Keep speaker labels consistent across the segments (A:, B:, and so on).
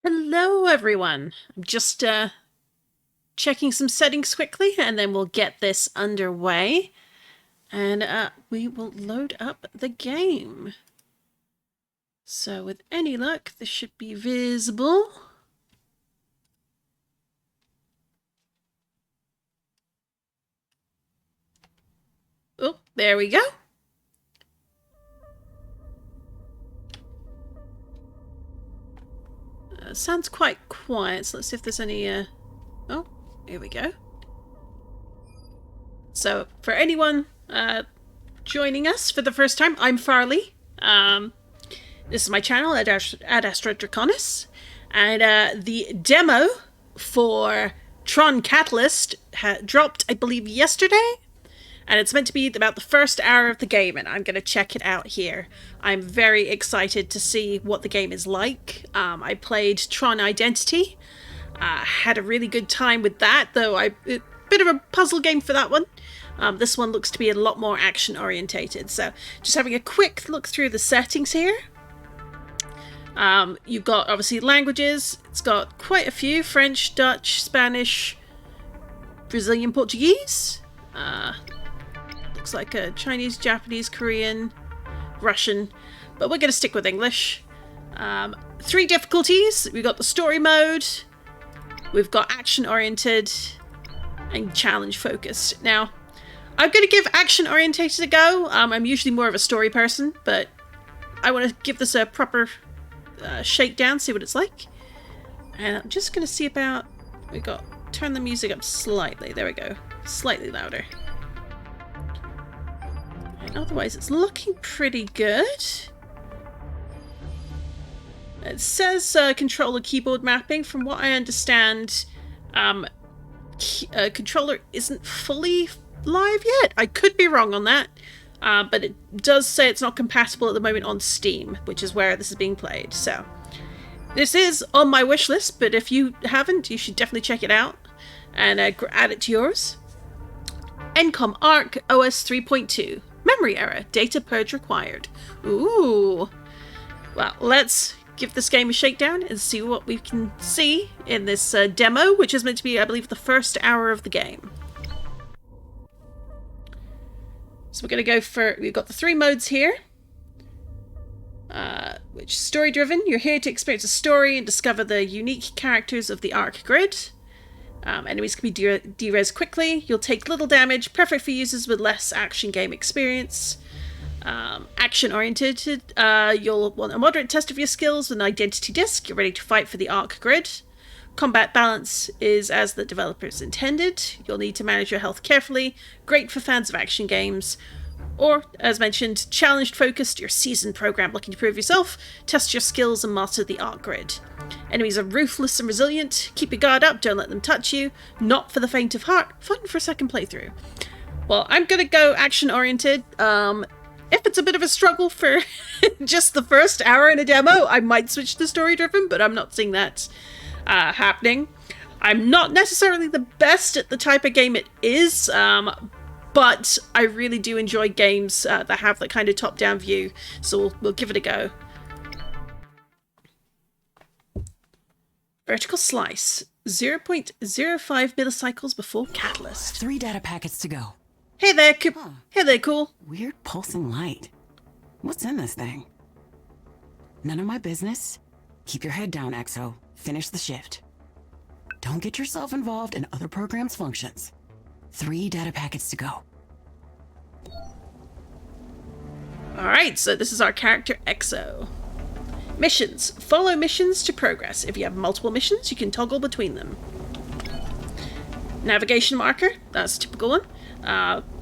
A: Hello, everyone. I'm just checking some settings quickly, and then we'll get this underway. And we will load up the game. So with any luck, this should be visible. Oh, there we go. Sounds quite quiet, so let's see if there's any... Oh, here we go. So, for anyone joining us for the first time, I'm Farley. This is my channel, AdAstraDraconis. And the demo for Tron Catalyst dropped, I believe, yesterday. And it's meant to be about the first hour of the game, and I'm going to check it out here. I'm very excited to see what the game is like. I played Tron Identity. Had a really good time with that, though bit of a puzzle game for that one. This one looks to be a lot more action-orientated. So just having a quick look through the settings here. You've got, obviously, languages. It's got quite a few. French, Dutch, Spanish, Brazilian, Portuguese. Looks like a Chinese, Japanese, Korean, Russian, but we're going to stick with English. 3 difficulties. We've got the story mode, we've got action-oriented, and challenge-focused. Now, I'm going to give action-orientated a go. I'm usually more of a story person, but I want to give this a proper shakedown, see what it's like. And I'm just going to see about... turn the music up slightly. There we go. Slightly louder. Otherwise, it's looking pretty good. It says controller keyboard mapping. From what I understand, controller isn't fully live yet. I could be wrong on that, but it does say it's not compatible at the moment on Steam, which is where this is being played. So this is on my wish list, but if you haven't, you should definitely check it out and add it to yours. Encom Arc OS 3.2. Memory error. Data purge required. Ooh. Well, let's give this game a shakedown and see what we can see in this demo, which is meant to be, I believe, the first hour of the game. So we're going to go for... We've got the 3 modes here. Which story-driven. You're here to experience a story and discover the unique characters of the Arc grid. Enemies can be de-res quickly. You'll take little damage, perfect for users with less action game experience. Action-oriented, you'll want a moderate test of your skills with an identity disc. You're ready to fight for the Arc grid. Combat balance is as the developers intended. You'll need to manage your health carefully. Great for fans of action games. Or, as mentioned, challenge-focused, your seasoned program looking to prove yourself, test your skills and master the Arc grid. Enemies are ruthless and resilient. Keep your guard up, don't let them touch you. Not for the faint of heart. Fun for a second playthrough. Well, I'm going to go action-oriented. If it's a bit of a struggle for just the first hour in a demo, I might switch to story-driven, but I'm not seeing that happening. I'm not necessarily the best at the type of game it is, but I really do enjoy games that have that kind of top-down view, so we'll give it a go. Vertical slice. 0.05 millicycles before catalyst.
B: 3 data packets to go.
A: Hey there, Hey there, cool.
B: Weird pulsing light. What's in this thing? None of my business. Keep your head down, EXO. Finish the shift. Don't get yourself involved in other programs' functions. 3 data packets to go.
A: Alright, so this is our character, EXO. Missions. Follow missions to progress. If you have multiple missions, you can toggle between them. Navigation marker. That's a typical one.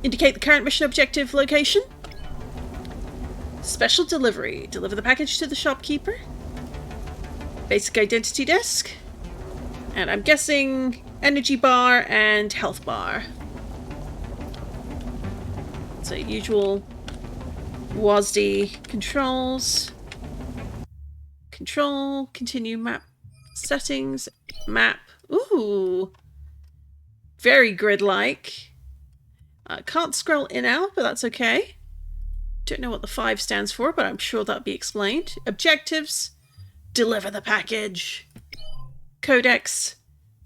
A: Indicate the current mission objective location. Special delivery. Deliver the package to the shopkeeper. Basic identity disc. And I'm guessing energy bar and health bar. So usual WASD controls. Control, continue map settings, map. Ooh. Very grid-like. Can't scroll in out, but that's okay. Don't know what the 5 stands for, but I'm sure that'll be explained. Objectives. Deliver the package. Codex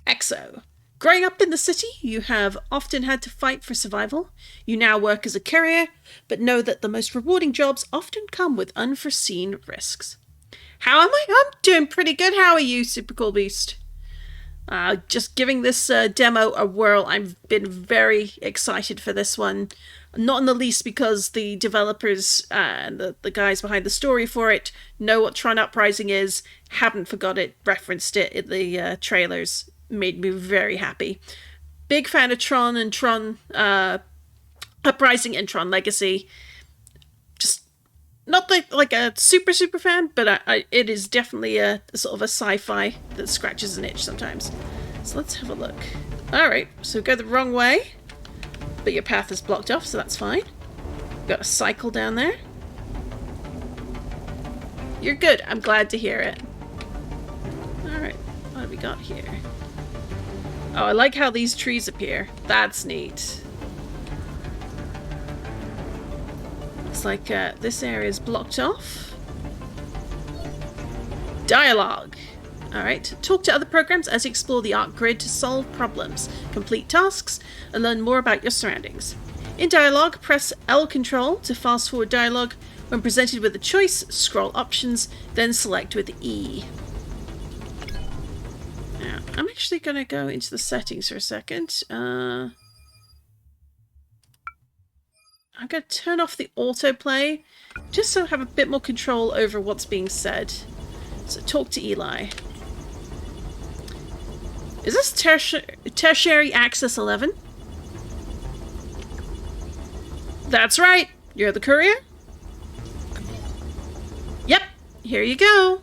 A: EXO. Growing up in the city, you have often had to fight for survival. You now work as a courier, but know that the most rewarding jobs often come with unforeseen risks. How am I? I'm doing pretty good. How are you, Super Cool Beast? Just giving this demo a whirl. I've been very excited for this one. Not in the least because the developers and the guys behind the story for it know what Tron Uprising is, haven't forgot it, referenced it in the trailers. Made me very happy. Big fan of Tron and Tron Uprising and Tron Legacy. Just not like a super fan, but it is definitely a sort of a sci-fi that scratches an itch sometimes. So let's have a look. Alright, so go the wrong way, but your path is blocked off, so that's fine. Got a cycle down there. You're good. I'm glad to hear it. Alright, what have we got here? Oh, I like how these trees appear. That's neat. Looks like this area is blocked off. Dialogue. Alright. Talk to other programs as you explore the art grid to solve problems, complete tasks, and learn more about your surroundings. In dialogue, press L control to fast forward dialogue. When presented with a choice, scroll options, then select with E. Now, I'm actually going to go into the settings for a second. I'm going to turn off the autoplay, just so I have a bit more control over what's being said. So talk to Eli. Is this Tertiary Access 11? That's right. You're the courier? Yep. Here you go.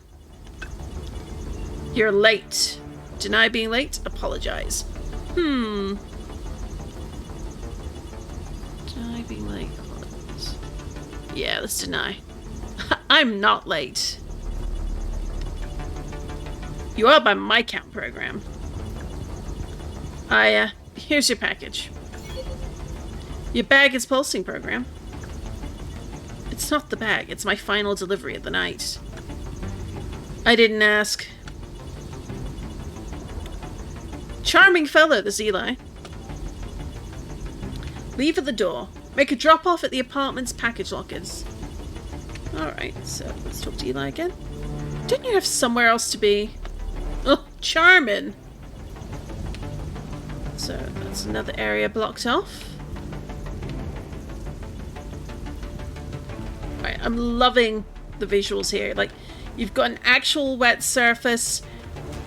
A: You're late. Deny being late. Apologize. Deny being late. Apologize. Yeah, let's deny. I'm not late. You are by my count program. Here's your package. Your bag is pulsing program. It's not the bag, it's my final delivery of the night. I didn't ask. Charming fellow, this Eli. Leave at the door. Make a drop-off at the apartment's package lockers. Alright, so let's talk to Eli again. Didn't you have somewhere else to be? Oh, charming! So, that's another area blocked off. Alright, I'm loving the visuals here. Like, you've got an actual wet surface,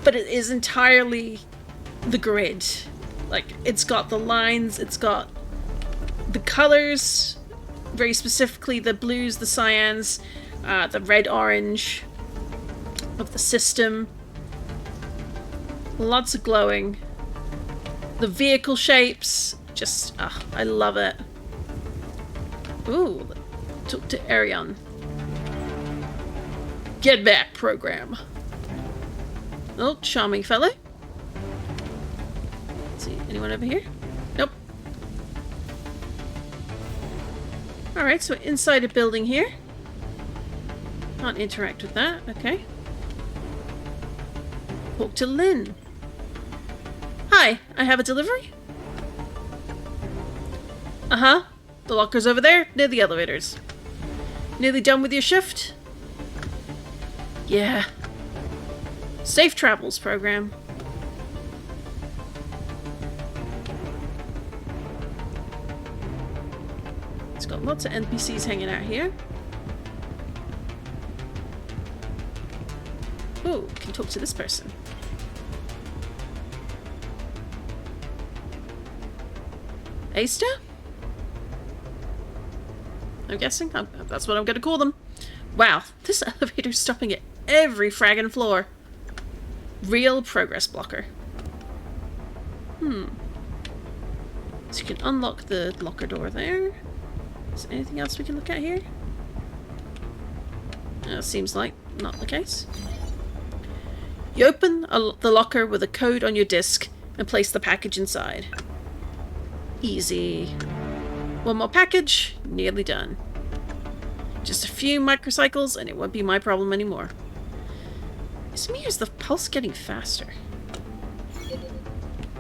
A: but it is entirely the grid. Like, it's got the lines, it's got the colors, very specifically the blues, the cyans, the red-orange of the system. Lots of glowing. The vehicle shapes, just, I love it. Ooh, talk to Arion. Get back, program. Oh, charming fellow. Let's see, anyone over here? Nope. Alright, so inside a building here. Can't interact with that, okay. Talk to Lynn. Hi, I have a delivery? Uh-huh. The locker's over there, near the elevators. Nearly done with your shift? Yeah. Safe travels, program. It's got lots of NPCs hanging out here. Ooh, can talk to this person. Asta? I'm guessing? That's what I'm gonna call them. Wow, this elevator's stopping at every fraggin' floor. Real progress blocker. So you can unlock the locker door there. Is there anything else we can look at here? Seems like not the case. You open the locker with a code on your disc and place the package inside. Easy. One more package, nearly done. Just a few microcycles and it won't be my problem anymore. Is me or is the pulse getting faster?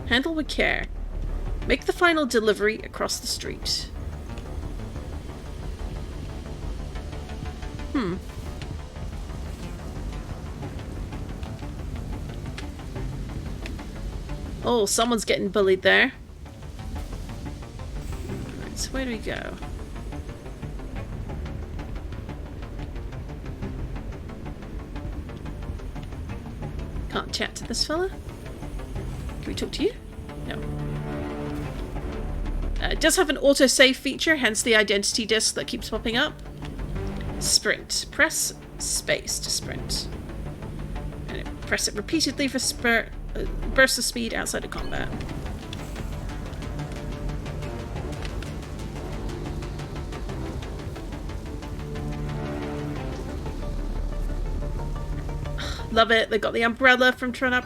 A: Handle with care. Make the final delivery across the street. Oh, someone's getting bullied there. Alright, so where do we go? Can't chat to this fella. Can we talk to you? No. It does have an autosave feature, hence the identity disc that keeps popping up. Sprint. Press space to sprint. And press it repeatedly for bursts of speed outside of combat. Love it. They got the umbrella from Tron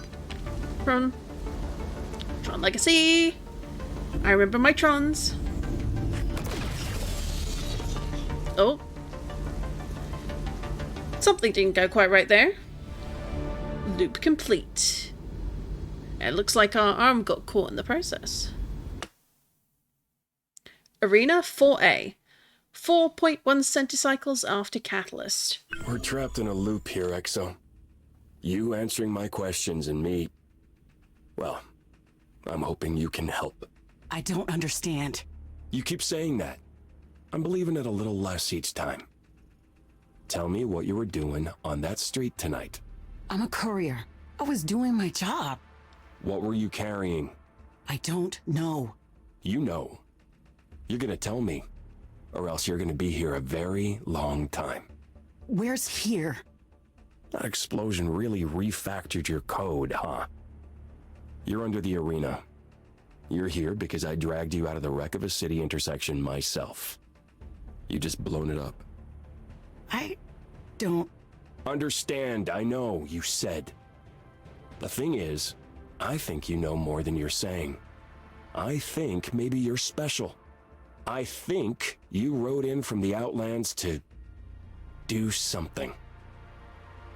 A: Legacy. I remember my Trons. Oh. Something didn't go quite right there. Loop complete. It looks like our arm got caught in the process. Arena 4A. 4.1 centicycles after catalyst.
C: We're trapped in a loop here, Exo. You answering my questions and me... Well, I'm hoping you can help.
B: I don't understand.
C: You keep saying that. I'm believing it a little less each time. Tell me what you were doing on that street tonight.
B: I'm a courier. I was doing my job.
C: What were you carrying?
B: I don't know.
C: You know. You're gonna tell me, or else you're gonna be here a very long time.
B: Where's here?
C: That explosion really refactored your code, huh? You're under the arena. You're here because I dragged you out of the wreck of a city intersection myself. You just blown it up.
B: I don't...
C: Understand, I know, you said. The thing is, I think you know more than you're saying. I think maybe you're special. I think you rode in from the Outlands to do something.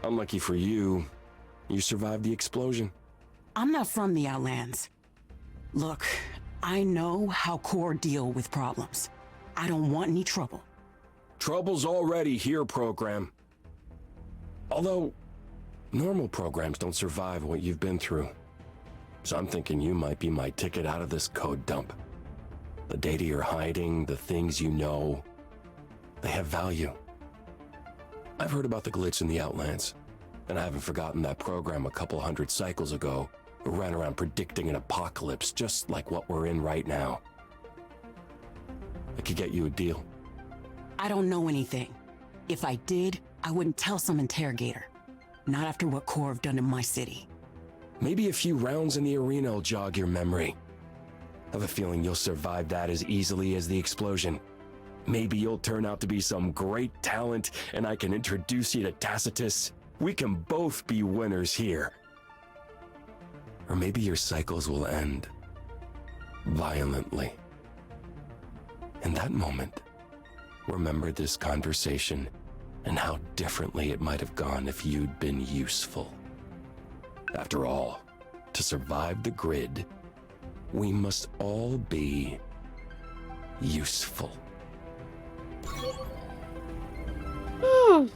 C: Unlucky for you, you survived the explosion.
B: I'm not from the Outlands. Look, I know how Core deal with problems. I don't want any trouble.
C: Trouble's already here, program. Although, normal programs don't survive what you've been through. So I'm thinking you might be my ticket out of this code dump. The data you're hiding, the things you know, they have value. I've heard about the glitch in the Outlands, and I haven't forgotten that program a couple hundred cycles ago who ran around predicting an apocalypse just like what we're in right now. I could get you a deal.
B: I don't know anything. If I did, I wouldn't tell some interrogator. Not after what Core have done in my city.
C: Maybe a few rounds in the arena will jog your memory. I have a feeling you'll survive that as easily as the explosion. Maybe you'll turn out to be some great talent and I can introduce you to Tacitus. We can both be winners here. Or maybe your cycles will end violently. In that moment, remember this conversation and how differently it might have gone if you'd been useful. After all, to survive the grid, we must all be useful.
A: Ooh,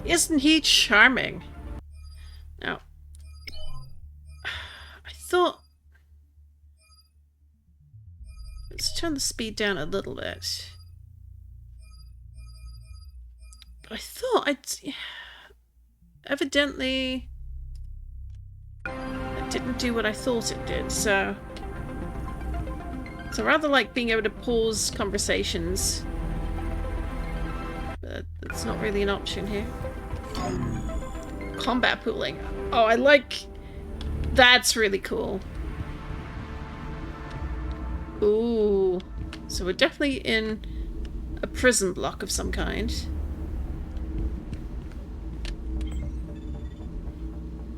A: isn't he charming? Now, I thought... Let's turn the speed down a little bit. But I thought I'd... Evidently... it didn't do what I thought it did, so... So rather like being able to pause conversations... But that's not really an option here. Combat pooling. Oh, I like... That's really cool. Ooh. So we're definitely in a prison block of some kind.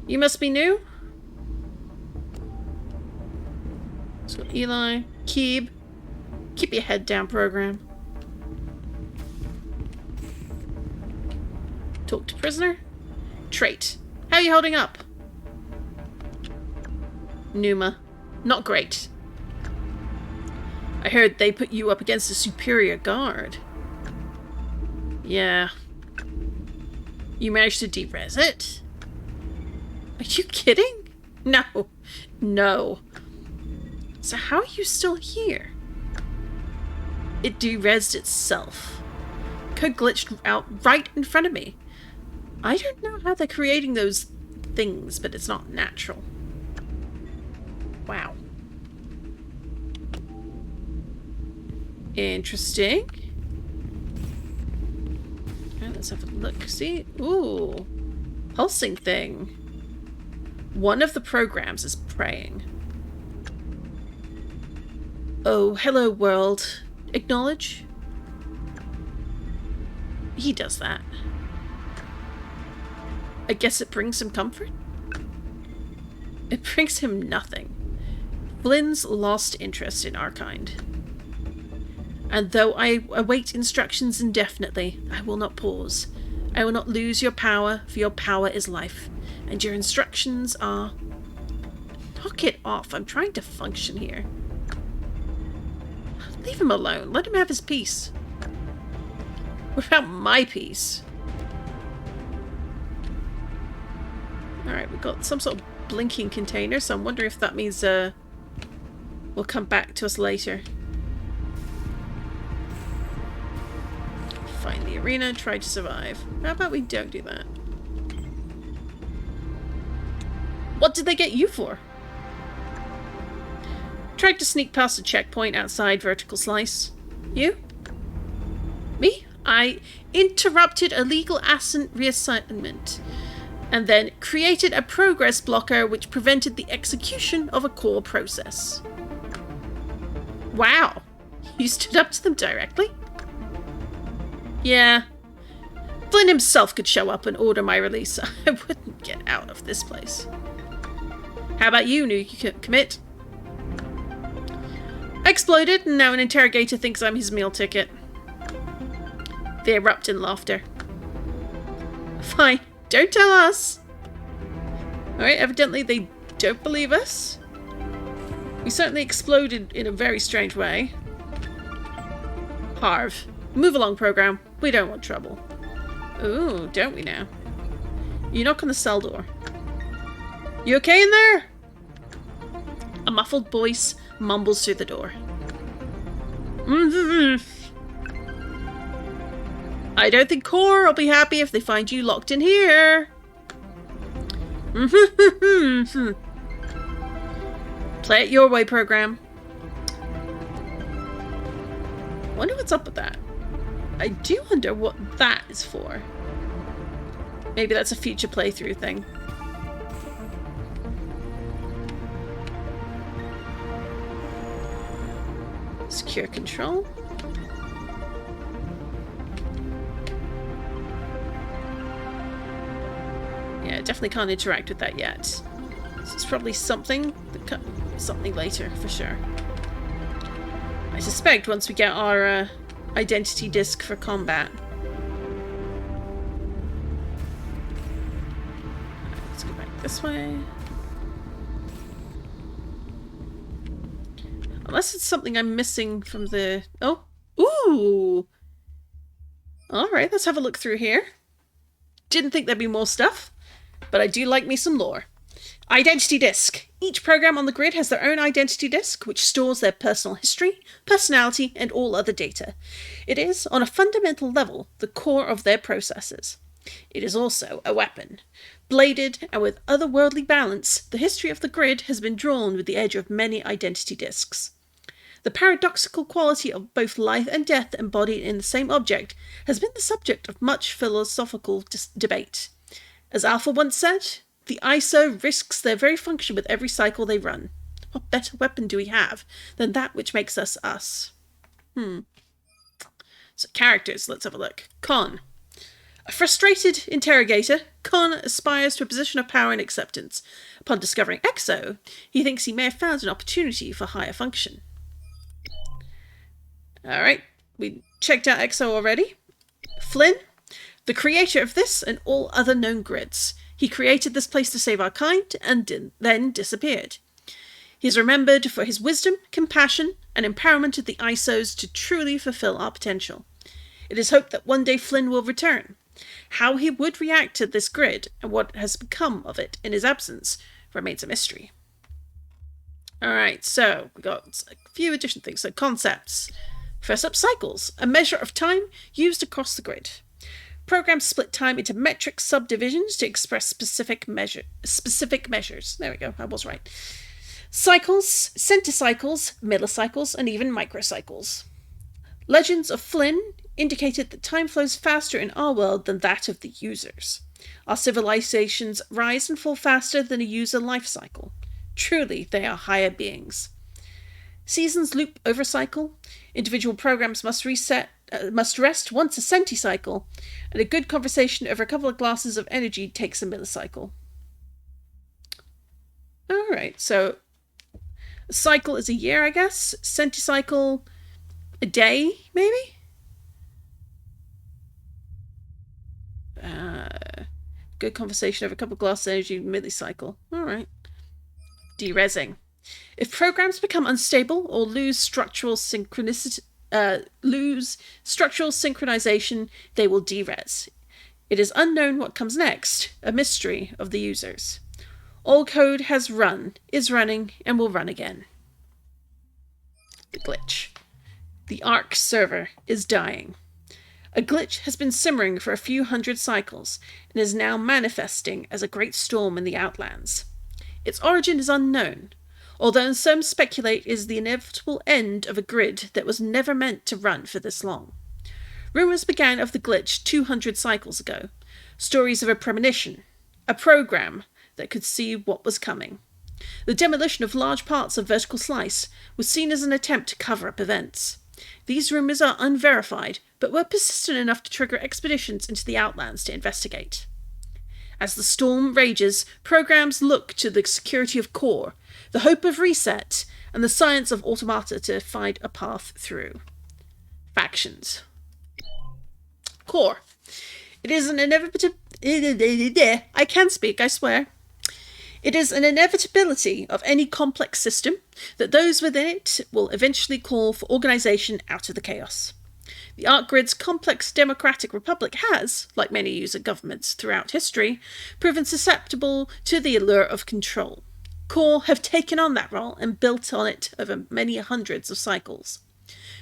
A: You must be new? So Eli, Keeb, keep your head down, program. Talk to prisoner. Trait. How are you holding up? Numa. Not great. I heard they put you up against a superior guard. Yeah. You managed to de-res it? Are you kidding? No. No. So how are you still here? It de-resed itself. Code glitched out right in front of me. I don't know how they're creating those things, but it's not natural. Wow. Interesting. Alright, let's have a look. See? Ooh. Pulsing thing. One of the programs is praying. Oh, hello world. Acknowledge? He does that. I guess it brings him comfort? It brings him nothing. Flynn's lost interest in our kind. And though I await instructions indefinitely, I will not pause. I will not lose your power, for your power is life. And your instructions are... Knock it off, I'm trying to function here. Leave him alone, let him have his peace. What about my peace? Alright, we've got some sort of blinking container, so I'm wondering if that means will come back to us later. Find the arena, try to survive. How about we don't do that? What did they get you for? Tried to sneak past a checkpoint outside Vertical Slice. You? Me? I interrupted illegal asset reassignment and then created a progress blocker which prevented the execution of a core process. Wow. You stood up to them directly? Yeah. Flynn himself could show up and order my release. I wouldn't get out of this place. How about you, new commit? I exploded, and now an interrogator thinks I'm his meal ticket. They erupt in laughter. Fine, don't tell us. Alright, evidently they don't believe us. We certainly exploded in a very strange way. Harv. Move along, program. We don't want trouble. Ooh, don't we now? You knock on the cell door. You okay in there? A muffled voice mumbles through the door. I don't think Core will be happy if they find you locked in here. Play it your way, program. Wonder what's up with that. I do wonder what that is for. Maybe that's a future playthrough thing. Secure control. Yeah, definitely can't interact with that yet. So it's probably something later for sure. I suspect once we get our identity disc for combat. Let's go back this way. Unless it's something I'm missing from the... Oh! Ooh! Alright, let's have a look through here. Didn't think there'd be more stuff, but I do like me some lore. Identity disc. Each program on the grid has their own identity disc, which stores their personal history, personality, and all other data. It is, on a fundamental level, the core of their processes. It is also a weapon. Bladed and with otherworldly balance, the history of the grid has been drawn with the edge of many identity discs. The paradoxical quality of both life and death embodied in the same object has been the subject of much philosophical debate. As Alpha once said, the ISO risks their very function with every cycle they run. What better weapon do we have than that which makes us us? So characters, let's have a look. Con. A frustrated interrogator, Con aspires to a position of power and acceptance. Upon discovering Exo, he thinks he may have found an opportunity for higher function. Alright, we checked out Exo already. Flynn, the creator of this and all other known grids. He created this place to save our kind and then disappeared. He is remembered for his wisdom, compassion, and empowerment of the ISOs to truly fulfill our potential. It is hoped that one day Flynn will return. How he would react to this grid and what has become of it in his absence remains a mystery. Alright, so we got a few additional things. So concepts. First up, cycles. A measure of time used across the grid. Programs split time into metric subdivisions to express specific measures. There we go, I was right. Cycles, centicycles, millicycles, and even microcycles. Legends of Flynn indicated that time flows faster in our world than that of the users. Our civilizations rise and fall faster than a user life cycle. Truly, they are higher beings. Seasons loop over cycle. Individual programs must rest once a centicycle, and a good conversation over a couple of glasses of energy takes a millicycle. Alright, so a cycle is a year, I guess. Centicycle, a day, maybe? Good conversation over a couple of glasses of energy, millicycle. Alright. Derezzing. If programs become unstable or lose structural synchronization, they will derez. It is unknown what comes next, a mystery of the users. All code has run, is running, and will run again. The glitch. The Ark server is dying. A glitch has been simmering for a few hundred cycles and is now manifesting as a great storm in the Outlands. Its origin is unknown, although some speculate it is the inevitable end of a grid that was never meant to run for this long. Rumours began of the glitch 200 cycles ago, stories of a premonition, a program that could see what was coming. The demolition of large parts of Vertical Slice was seen as an attempt to cover up events. These rumours are unverified, but were persistent enough to trigger expeditions into the Outlands to investigate. As the storm rages, programs look to the security of core, the hope of reset, and the science of automata to find a path through. Factions. Core. It is an I can speak, I swear. It is an inevitability of any complex system that those within it will eventually call for organization out of the chaos. The Ark Grid's complex democratic republic has, like many user governments throughout history, proven susceptible to the allure of control. Core have taken on that role and built on it over many hundreds of cycles.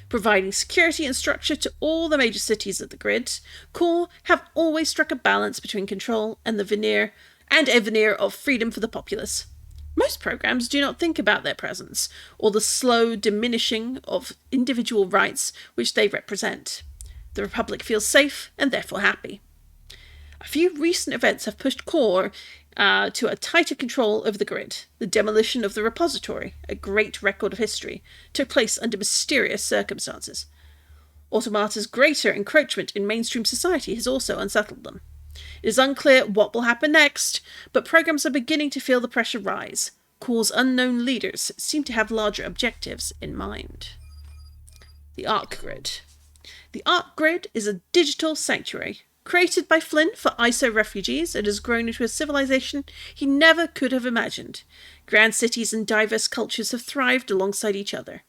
A: Providing security and structure to all the major cities of the grid, Core have always struck a balance between control and a veneer of freedom for the populace. Most programs do not think about their presence, or the slow diminishing of individual rights which they represent. The Republic feels safe and therefore happy. A few recent events have pushed Core to a tighter control over the grid. The demolition of the repository, a great record of history, took place under mysterious circumstances. Automata's greater encroachment in mainstream society has also unsettled them. It is unclear what will happen next, but programs are beginning to feel the pressure rise. Core's unknown leaders seem to have larger objectives in mind. The Ark Grid. The Ark Grid is a digital sanctuary. Created by Flynn for ISO refugees, it has grown into a civilization he never could have imagined. Grand cities and diverse cultures have thrived alongside each other.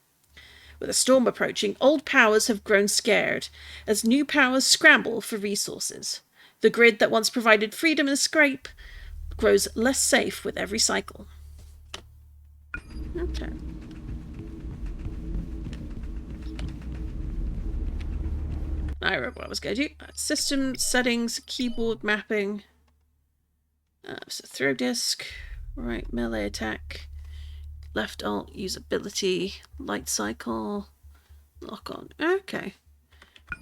A: With a storm approaching, old powers have grown scared, as new powers scramble for resources. The grid that once provided freedom and escape grows less safe with every cycle. Okay. I remember what I was going to do. System settings, keyboard mapping. So throw disc, right melee attack, left alt usability, light cycle, lock on. Okay.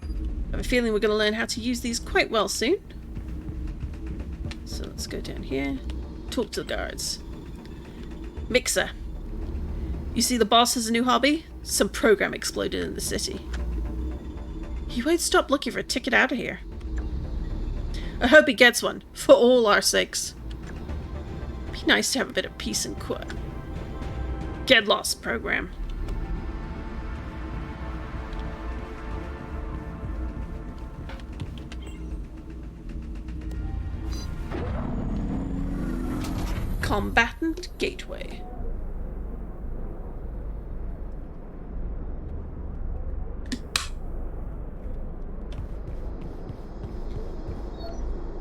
A: I have a feeling we're going to learn how to use these quite well soon. So let's go down here. Talk to the guards. Mixer. You see the boss has a new hobby? Some program exploded in the city. He won't stop looking for a ticket out of here. I hope he gets one, for all our sakes. Be nice to have a bit of peace and quiet. Get lost, program. Combatant Gateway.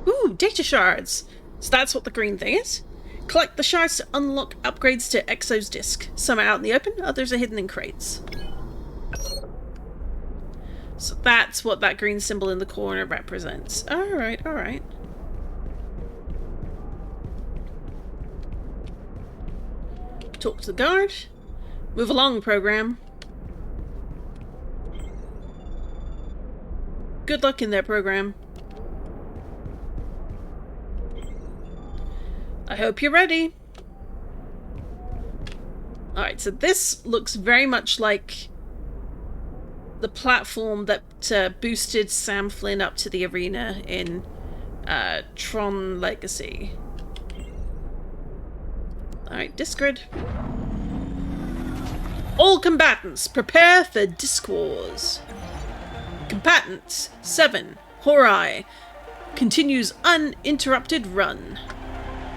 A: Ooh, data shards! So that's what the green thing is. Collect the shards to unlock upgrades to Exo's disk. Some are out in the open, others are hidden in crates. So that's what that green symbol in the corner represents. Alright, alright. Talk to the guard. Move along, program. Good luck in there, program. I hope you're ready. Alright, so this looks very much like the platform that boosted Sam Flynn up to the arena in Tron Legacy. Alright, disc grid. All combatants, prepare for Disc Wars. Combatant 7, Horai, continues uninterrupted run.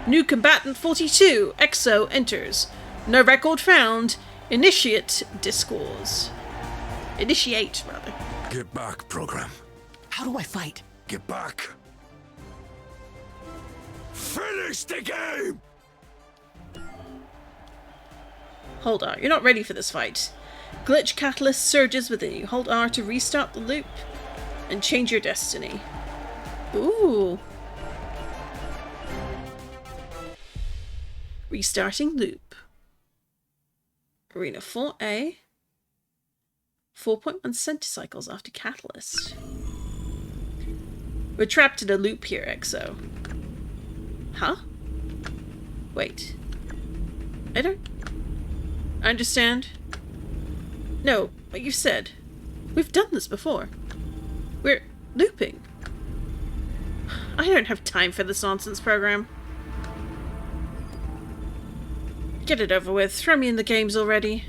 A: New combatant 42, Exo, enters. No record found. Initiate Disc Wars. Initiate, rather.
C: Get back, program.
B: How do I fight?
C: Get back. Finish the game!
A: Hold R. You're not ready for this fight. Glitch catalyst surges within you. Hold R to restart the loop and change your destiny. Ooh. Restarting loop. Arena 4A. 4.1 centicycles after catalyst. We're trapped in a loop here, Exo. Huh? Wait. I don't understand. No, what you said. We've done this before. We're looping. I don't have time for this nonsense, program. Get it over with. Throw me in the games already.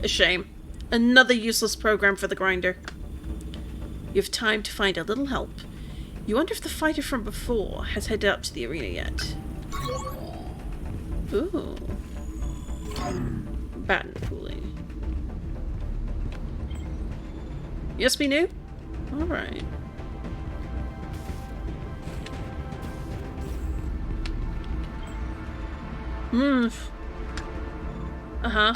A: A shame. Another useless program for the grinder. You have time to find a little help. You wonder if the fighter from before has headed up to the arena yet. Ooh. Baton pooling. Yes, we knew? Alright. Move. Uh-huh.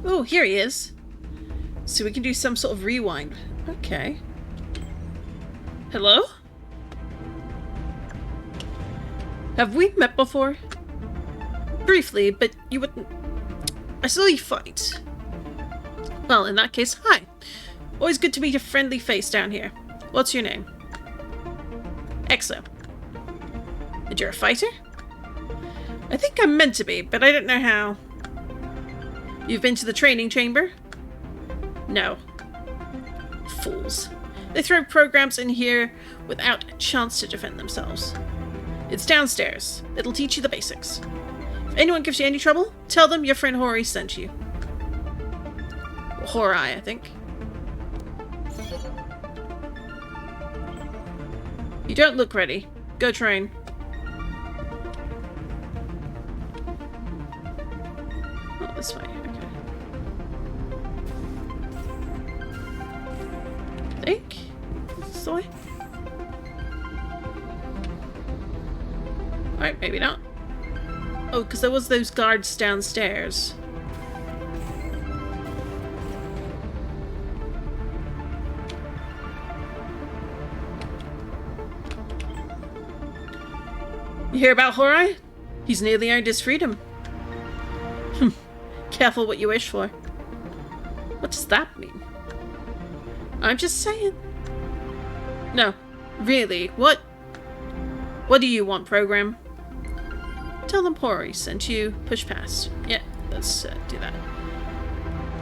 A: Oh, here he is. So we can do some sort of rewind. Okay. Hello? Have we met before? Briefly, but you wouldn't... I saw you fight. Well, in that case, hi. Always good to meet a friendly face down here. What's your name? Exo. And you're a fighter? I think I'm meant to be, but I don't know how. You've been to the training chamber? No. Fools. They throw programs in here without a chance to defend themselves. It's downstairs. It'll teach you the basics. If anyone gives you any trouble, tell them your friend Hori sent you. Horai, I think. You don't look ready. Go train. Oh, this way. Okay. I think. This way. Alright, maybe not. Oh, because there was those guards downstairs. You hear about Horai? He's nearly earned his freedom. Careful what you wish for. What does that mean? I'm just saying. No, really, what do you want, program? Tell them Hori sent you. Push past. Yeah, let's do that.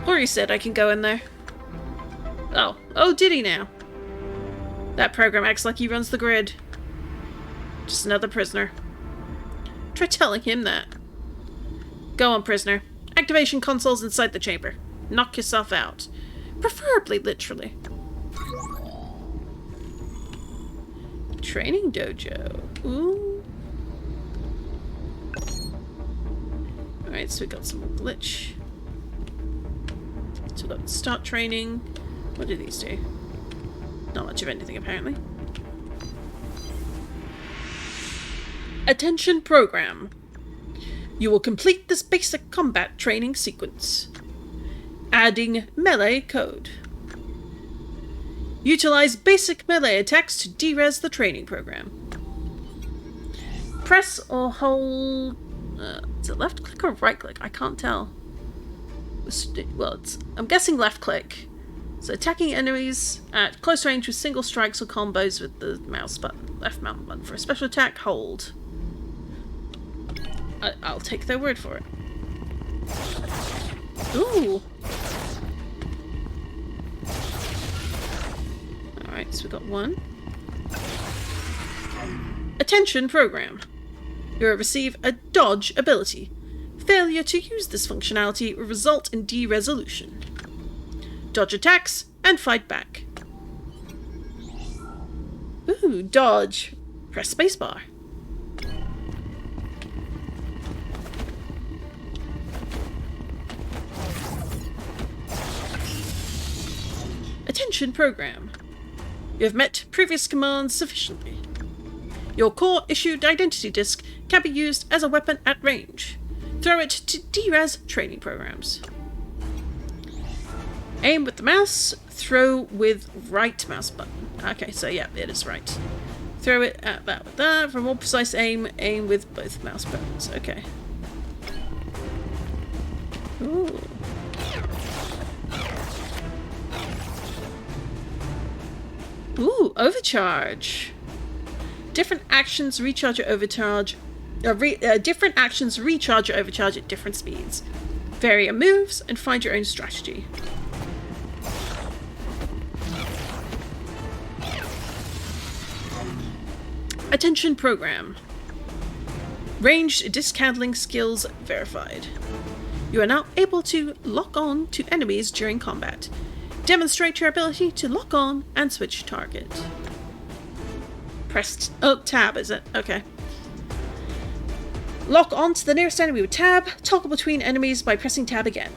A: Hori said I can go in there. Oh, did he now? That program acts like he runs the grid. Just another prisoner. Try telling him that. Go on, prisoner. Activation console's inside the chamber. Knock yourself out. Preferably literally. Training dojo. Ooh. Alright, so we got some more glitch. So we got start training. What do these do? Not much of anything, apparently. Attention program. You will complete this basic combat training sequence. Adding melee code. Utilize basic melee attacks to derez the training program. Press or hold... is it left click or right click? I can't tell. Well, I'm guessing left click. So attacking enemies at close range with single strikes or combos with the mouse button. Left mouse button. For a special attack, hold. I'll take their word for it. Ooh! Alright, so we got one. Attention program. You will receive a dodge ability. Failure to use this functionality will result in de-resolution. Dodge attacks and fight back. Ooh, dodge. Press spacebar. Attention program. You have met previous commands sufficiently. Your core issued identity disc can be used as a weapon at range. Throw it to derez training programs. Aim with the mouse, throw with right mouse button. Okay, so yeah, it is right. Throw it at that with that. For more precise aim, aim with both mouse buttons. Okay. Ooh. Ooh, overcharge. Different actions recharge your overcharge. Different actions recharge your overcharge at different speeds. Vary your moves and find your own strategy. Attention program. Ranged disc handling skills verified. You are now able to lock on to enemies during combat. Demonstrate your ability to lock on and switch target. Press tab, is it? Okay. Lock on to the nearest enemy with tab. Toggle between enemies by pressing tab again.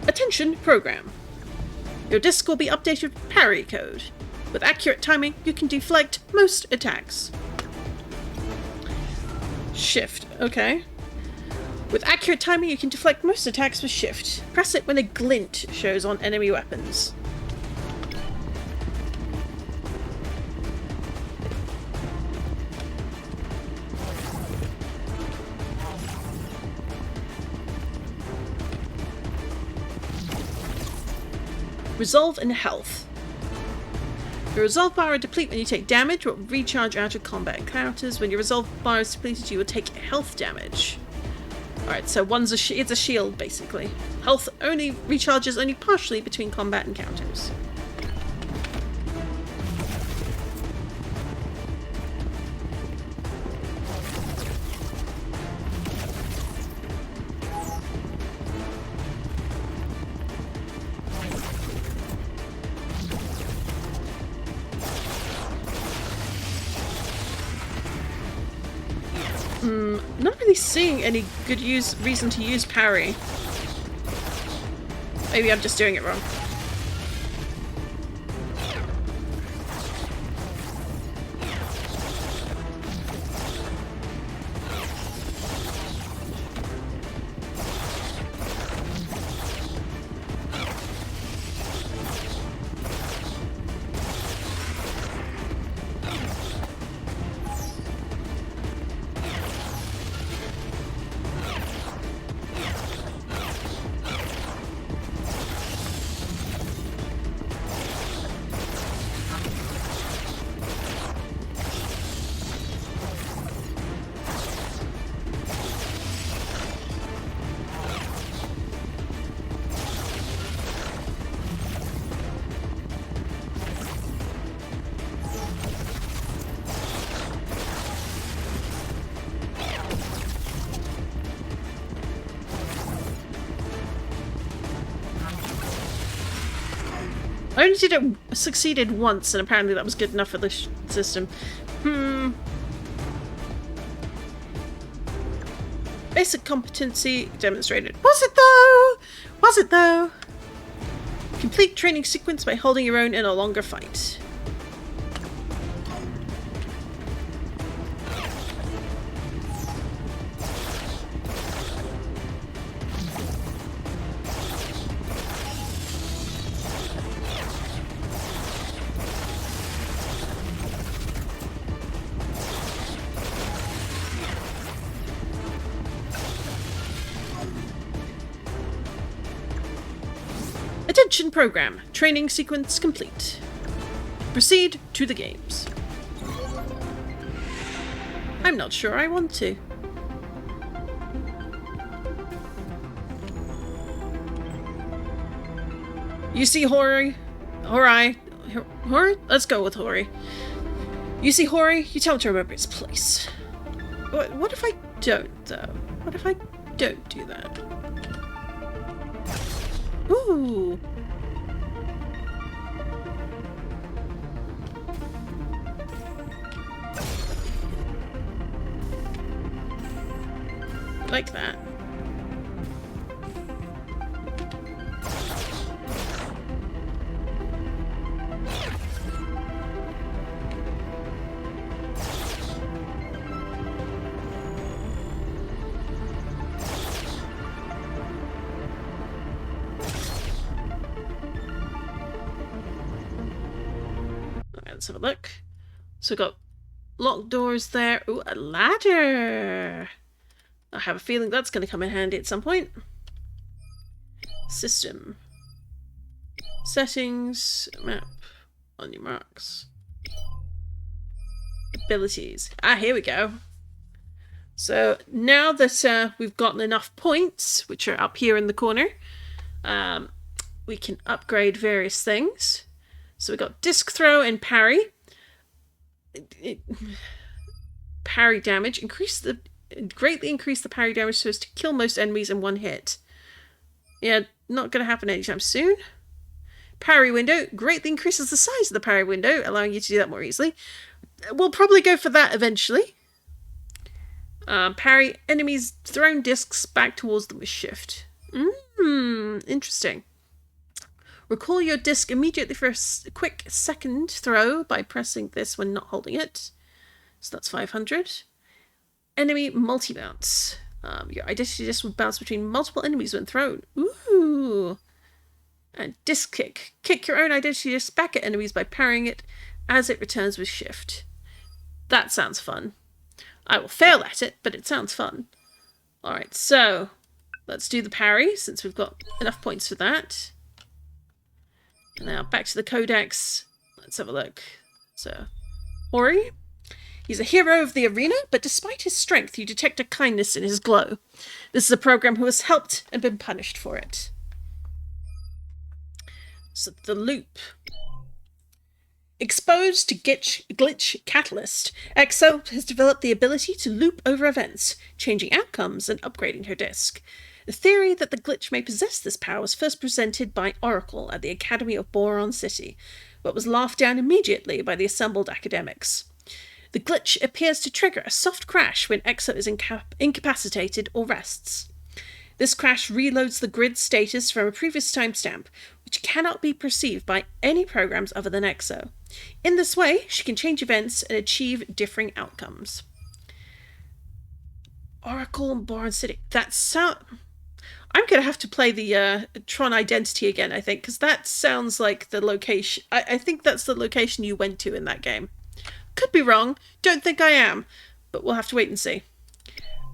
A: Attention program. Your disc will be updated with parry code. With accurate timing, you can deflect most attacks. Shift. Okay. With accurate timing, you can deflect most attacks with shift. Press it when a glint shows on enemy weapons. Resolve and health. Your resolve bar will deplete when you take damage, but will recharge out of combat encounters. When your resolve bar is depleted, you will take health damage. Alright, so one's it's a shield, basically. Health only recharges only partially between combat encounters. Not really seeing any good reason to use parry. Maybe I'm just doing it wrong. I only did it succeeded once, and apparently that was good enough for the system. Basic competency demonstrated. Was it though? Was it though? Complete training sequence by holding your own in a longer fight. Attention program. Training sequence complete. Proceed to the games. I'm not sure I want to. You see Hori? Hori? Let's go with Hori. You see Hori? You tell him to remember his place. What if I don't, though? What if I don't do that? Ooh. Like that. Let's have a look. So we've got locked doors there. Ooh, a ladder. I have a feeling that's going to come in handy at some point. System. Settings. Map. On your marks. Abilities. Ah, here we go. So now that we've gotten enough points, which are up here in the corner, we can upgrade various things. So we've got disc throw and parry. Parry damage. Greatly increase the parry damage so as to kill most enemies in one hit. Yeah, not going to happen anytime soon. Parry window. Greatly increases the size of the parry window, allowing you to do that more easily. We'll probably go for that eventually. Parry enemies' thrown discs back towards them with shift. Interesting. Recall your disc immediately for a quick second throw by pressing this when not holding it. So that's 500. Enemy multi-bounce. Your identity disc will bounce between multiple enemies when thrown. Ooh. And disc kick. Kick your own identity disc back at enemies by parrying it as it returns with shift. That sounds fun. I will fail at it, but it sounds fun. Alright, so let's do the parry since we've got enough points for that. Now back to the codex. Let's have a look. So, Hori. He's a hero of the arena, but despite his strength, you detect a kindness in his glow. This is a program who has helped and been punished for it. So, the loop. Exposed to glitch catalyst, EXO has developed the ability to loop over events, changing outcomes and upgrading her disc. The theory that the glitch may possess this power was first presented by Oracle at the Academy of Boron City, but was laughed down immediately by the assembled academics. The glitch appears to trigger a soft crash when EXO is incapacitated or rests. This crash reloads the grid status from a previous timestamp, which cannot be perceived by any programs other than EXO. In this way, she can change events and achieve differing outcomes. Oracle and Boron City. I'm going to have to play the Tron Identity again, I think, because that sounds like the location. I think that's the location you went to in that game. Could be wrong. Don't think I am. But we'll have to wait and see.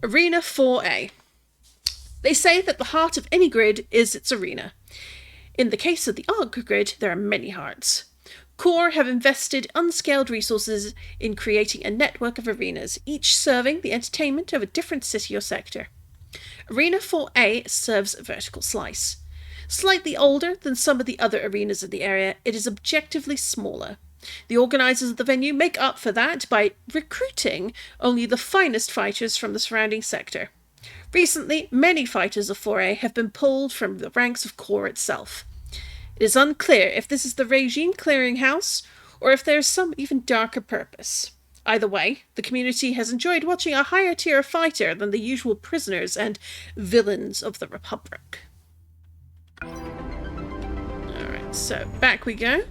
A: Arena 4A. They say that the heart of any grid is its arena. In the case of the ARC grid, there are many hearts. Core have invested unscaled resources in creating a network of arenas, each serving the entertainment of a different city or sector. Arena 4A serves a vertical slice. Slightly older than some of the other arenas of the area, it is objectively smaller. The organisers of the venue make up for that by recruiting only the finest fighters from the surrounding sector. Recently, many fighters of 4A have been pulled from the ranks of Core itself. It is unclear if this is the regime clearinghouse or if there is some even darker purpose. Either way, the community has enjoyed watching a higher tier fighter than the usual prisoners and villains of the Republic. Alright, so back we go.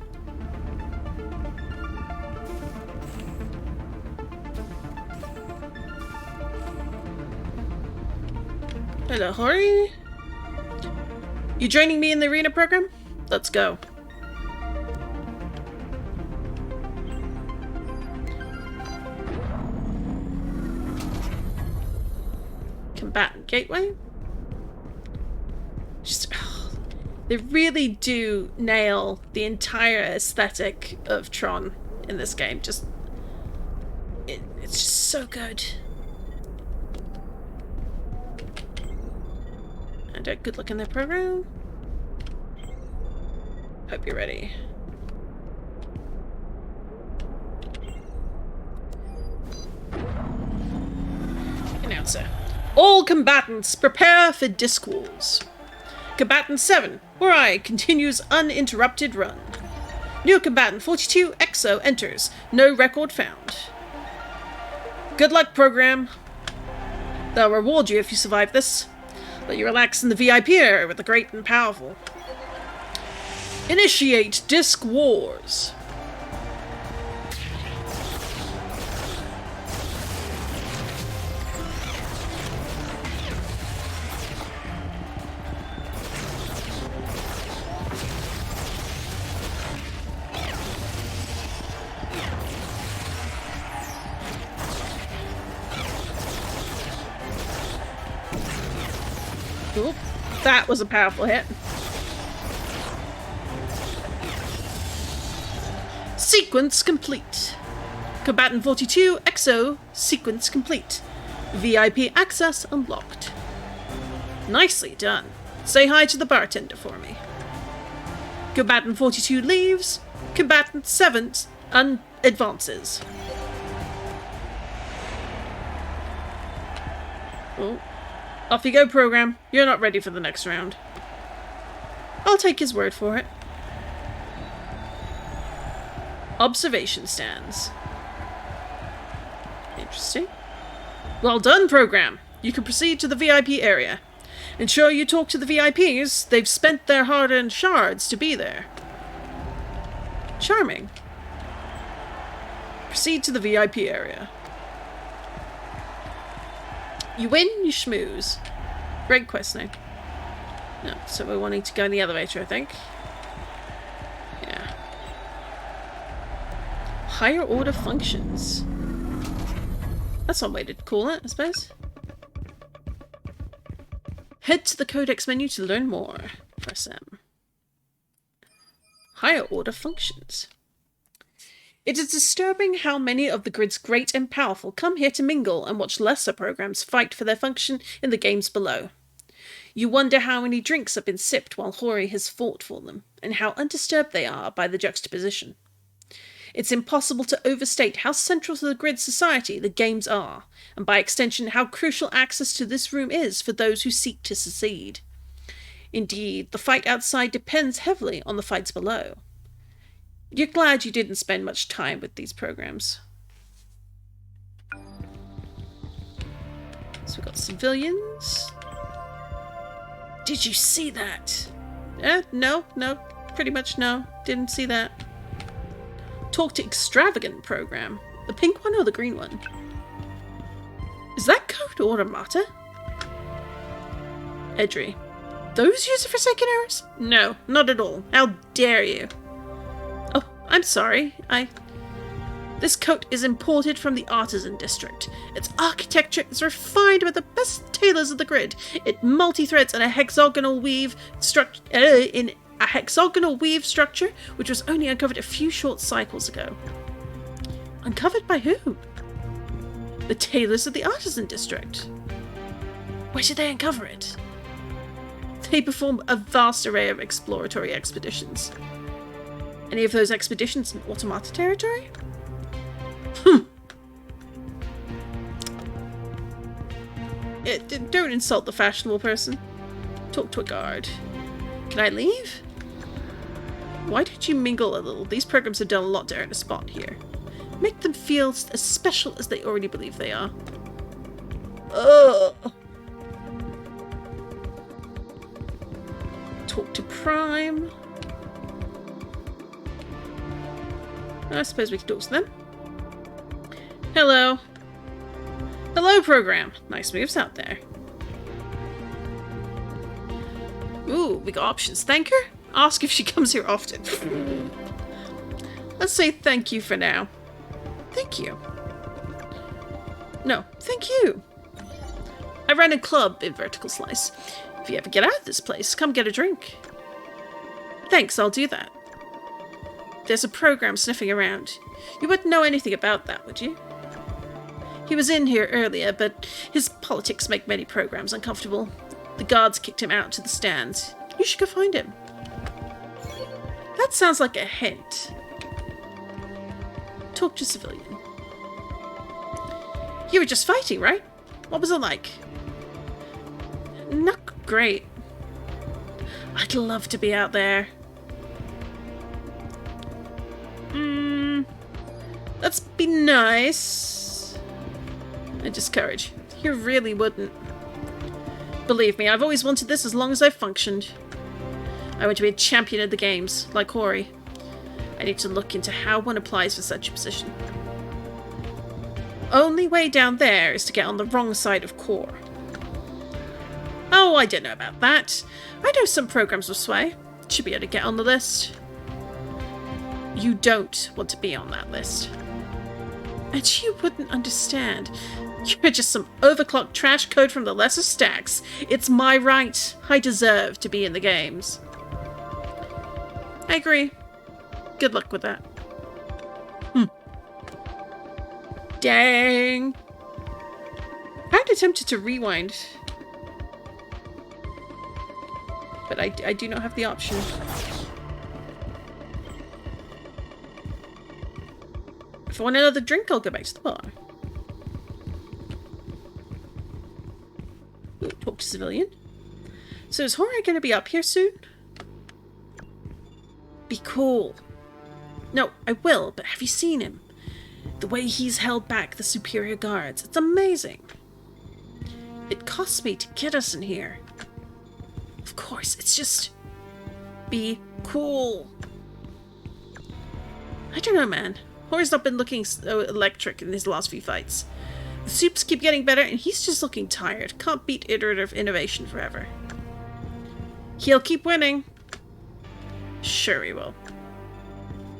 A: Hello, Hori. You joining me in the arena program? Let's go. Combatant gateway. Just, they really do nail the entire aesthetic of Tron in this game. Just, it's just so good. And a good look in their program. Hope you're ready. Announcer. All combatants prepare for disc wars. Combatant 7, Wari continues uninterrupted run. New combatant 42, Exo enters. No record found. Good luck, program. They'll reward you if you survive this. Let you relax in the VIP area with the great and powerful. Initiate Disc Wars. Oop, that was a powerful hit. Sequence complete. Combatant 42, Exo, sequence complete. VIP access unlocked. Nicely done. Say hi to the bartender for me. Combatant 42 leaves. Combatant 7 advances. Oh. Off you go, program. You're not ready for the next round. I'll take his word for it. Observation stands. Interesting. Well done, program. You can proceed to the VIP area. Ensure you talk to the VIPs. They've spent their hard-earned shards to be there. Charming. Proceed to the VIP area. You win, you schmooze. Great quest now. No, so we're wanting to go in the elevator, I think. Yeah. Higher order functions. That's one way to call it, I suppose. Head to the Codex menu to learn more. Press M. Higher order functions. It is disturbing how many of the grid's great and powerful come here to mingle and watch lesser programs fight for their function in the games below. You wonder how many drinks have been sipped while Hori has fought for them, and how undisturbed they are by the juxtaposition. It's impossible to overstate how central to the grid society the games are, and by extension how crucial access to this room is for those who seek to succeed. Indeed, the fight outside depends heavily on the fights below. You're glad you didn't spend much time with these programs. So we've got civilians. Did you see that? No, pretty much no. Didn't see that. Talk to extravagant program. The pink one or the green one? Is that code automata? Edry. Those use Forsaken errors? No, not at all. How dare you? Oh, I'm sorry. This coat is imported from the Artisan District. Its architecture is refined by the best tailors of the grid. It multi-threads in a hexagonal weave structure, which was only uncovered a few short cycles ago. Uncovered by who? The tailors of the Artisan District. Where did they uncover it? They perform a vast array of exploratory expeditions. Any of those expeditions in Automata territory? Don't insult the fashionable person. Talk to a guard. Can I leave? Why don't you mingle a little? These programs have done a lot to earn a spot here. Make them feel as special as they already believe they are. Ugh. Talk to Prime. I suppose we can talk to them. Hello. Hello, program. Nice moves out there. Ooh, we got options. Thank her? Ask if she comes here often. Let's say thank you for now. Thank you. No, thank you. I ran a club in Vertical Slice. If you ever get out of this place, come get a drink. Thanks, I'll do that. There's a program sniffing around. You wouldn't know anything about that, would you? He was in here earlier, but his politics make many programs uncomfortable. The guards kicked him out to the stands. You should go find him. That sounds like a hint. Talk to civilian. You were just fighting, right? What was it like? Not great. I'd love to be out there. Let's be nice. And discourage. You really wouldn't. Believe me, I've always wanted this as long as I've functioned. I want to be a champion of the games, like Hori. I need to look into how one applies for such a position. Only way down there is to get on the wrong side of core. Oh, I don't know about that. I know some programs with sway. Should be able to get on the list. You don't want to be on that list. And you wouldn't understand. You're just some overclocked trash code from the lesser stacks. It's my right. I deserve to be in the games. I agree. Good luck with that. Dang. I'd attempted to rewind. But I do not have the option. If I want another drink, I'll go back to the bar. Ooh, talk to civilian. So is Hori going to be up here soon? Be cool. No, I will, but have you seen him? The way he's held back the superior guards. It's amazing. It cost me to get us in here. Of course, it's just... be cool. I don't know, man. Hori's not been looking so electric in his last few fights. The soups keep getting better, and he's just looking tired. Can't beat iterative innovation forever. He'll keep winning. Sure he will.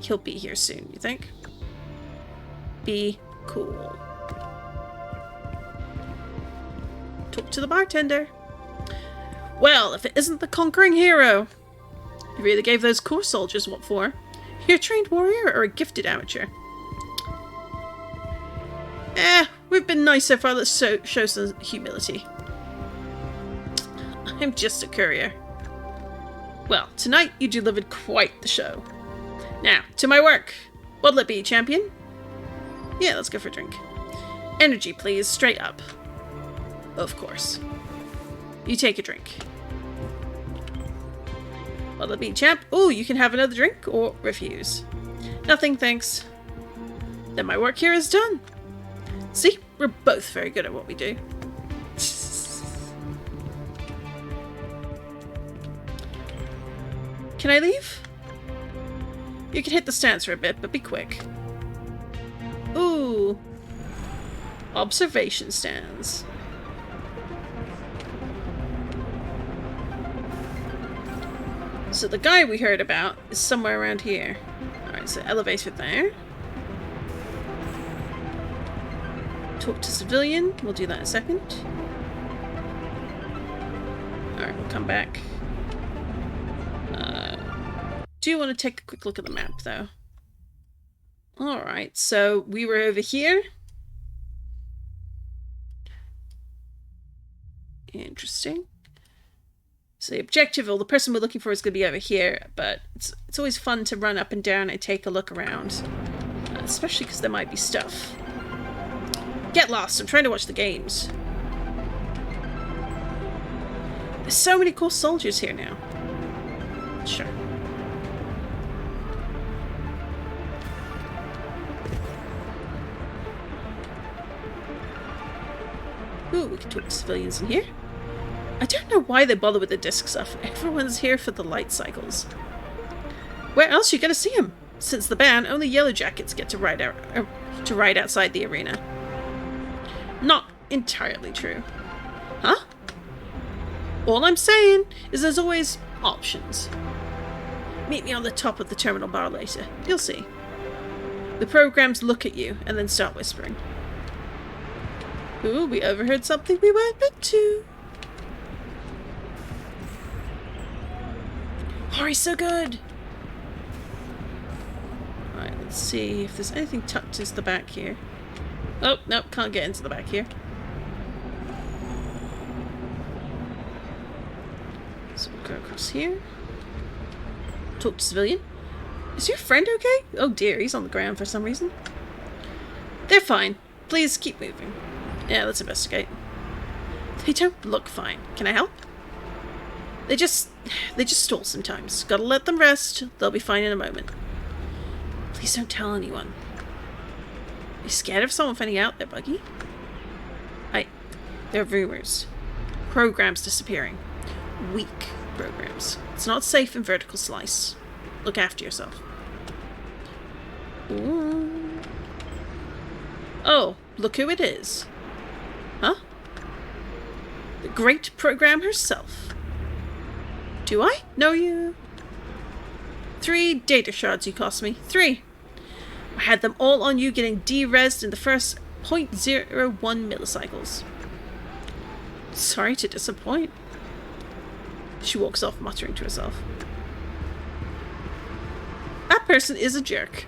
A: He'll be here soon, you think? Be cool. Talk to the bartender. Well, if it isn't the conquering hero. You really gave those core soldiers what for? You're a trained warrior or a gifted amateur? We've been nice so far. Let's show some humility. I'm just a courier. Well, tonight you delivered quite the show. Now, to my work. What'll it be, champion? Yeah, let's go for a drink. Energy, please. Straight up. Of course. You take a drink. What'll it be, champ? Oh, you can have another drink or refuse. Nothing, thanks. Then my work here is done. See? We're both very good at what we do. Can I leave? You can hit the stands for a bit, but be quick. Ooh. Observation stands. So the guy we heard about is somewhere around here. Alright, so elevator there. Talk to civilian. We'll do that in a second. Alright, we'll come back. Do want to take a quick look at the map, though. Alright, so we were over here. Interesting. So the objective, or the person we're looking for, is going to be over here, but it's always fun to run up and down and take a look around. Especially because there might be stuff. Get lost, I'm trying to watch the games. There's so many cool soldiers here now. Sure. Ooh, we can talk to civilians in here. I don't know why they bother with the disc stuff. Everyone's here for the light cycles. Where else are you gonna see them? Since the ban, only yellow jackets get to ride outside the arena. Not entirely true. Huh? All I'm saying is there's always options. Meet me on the top of the terminal bar later. You'll see. The programs look at you and then start whispering. Ooh, we overheard something we weren't meant to. Hori's so good! Alright, let's see if there's anything tucked into the back here. Oh, nope, can't get into the back here. So we'll go across here. Talk to civilian. Is your friend okay? Oh dear, he's on the ground for some reason. They're fine. Please keep moving. Yeah, let's investigate. They don't look fine. Can I help? They just stall sometimes. Gotta let them rest. They'll be fine in a moment. Please don't tell anyone. Are you scared of someone finding out they're buggy? There are rumors. Programs disappearing. Weak programs. It's not safe in vertical slice. Look after yourself. Ooh. Oh, look who it is. Huh? The great program herself. Do I know you? 3 data shards you cost me. 3. I had them all on you getting de-resed in the first 0.01 millicycles. Sorry to disappoint. She walks off, muttering to herself. That person is a jerk.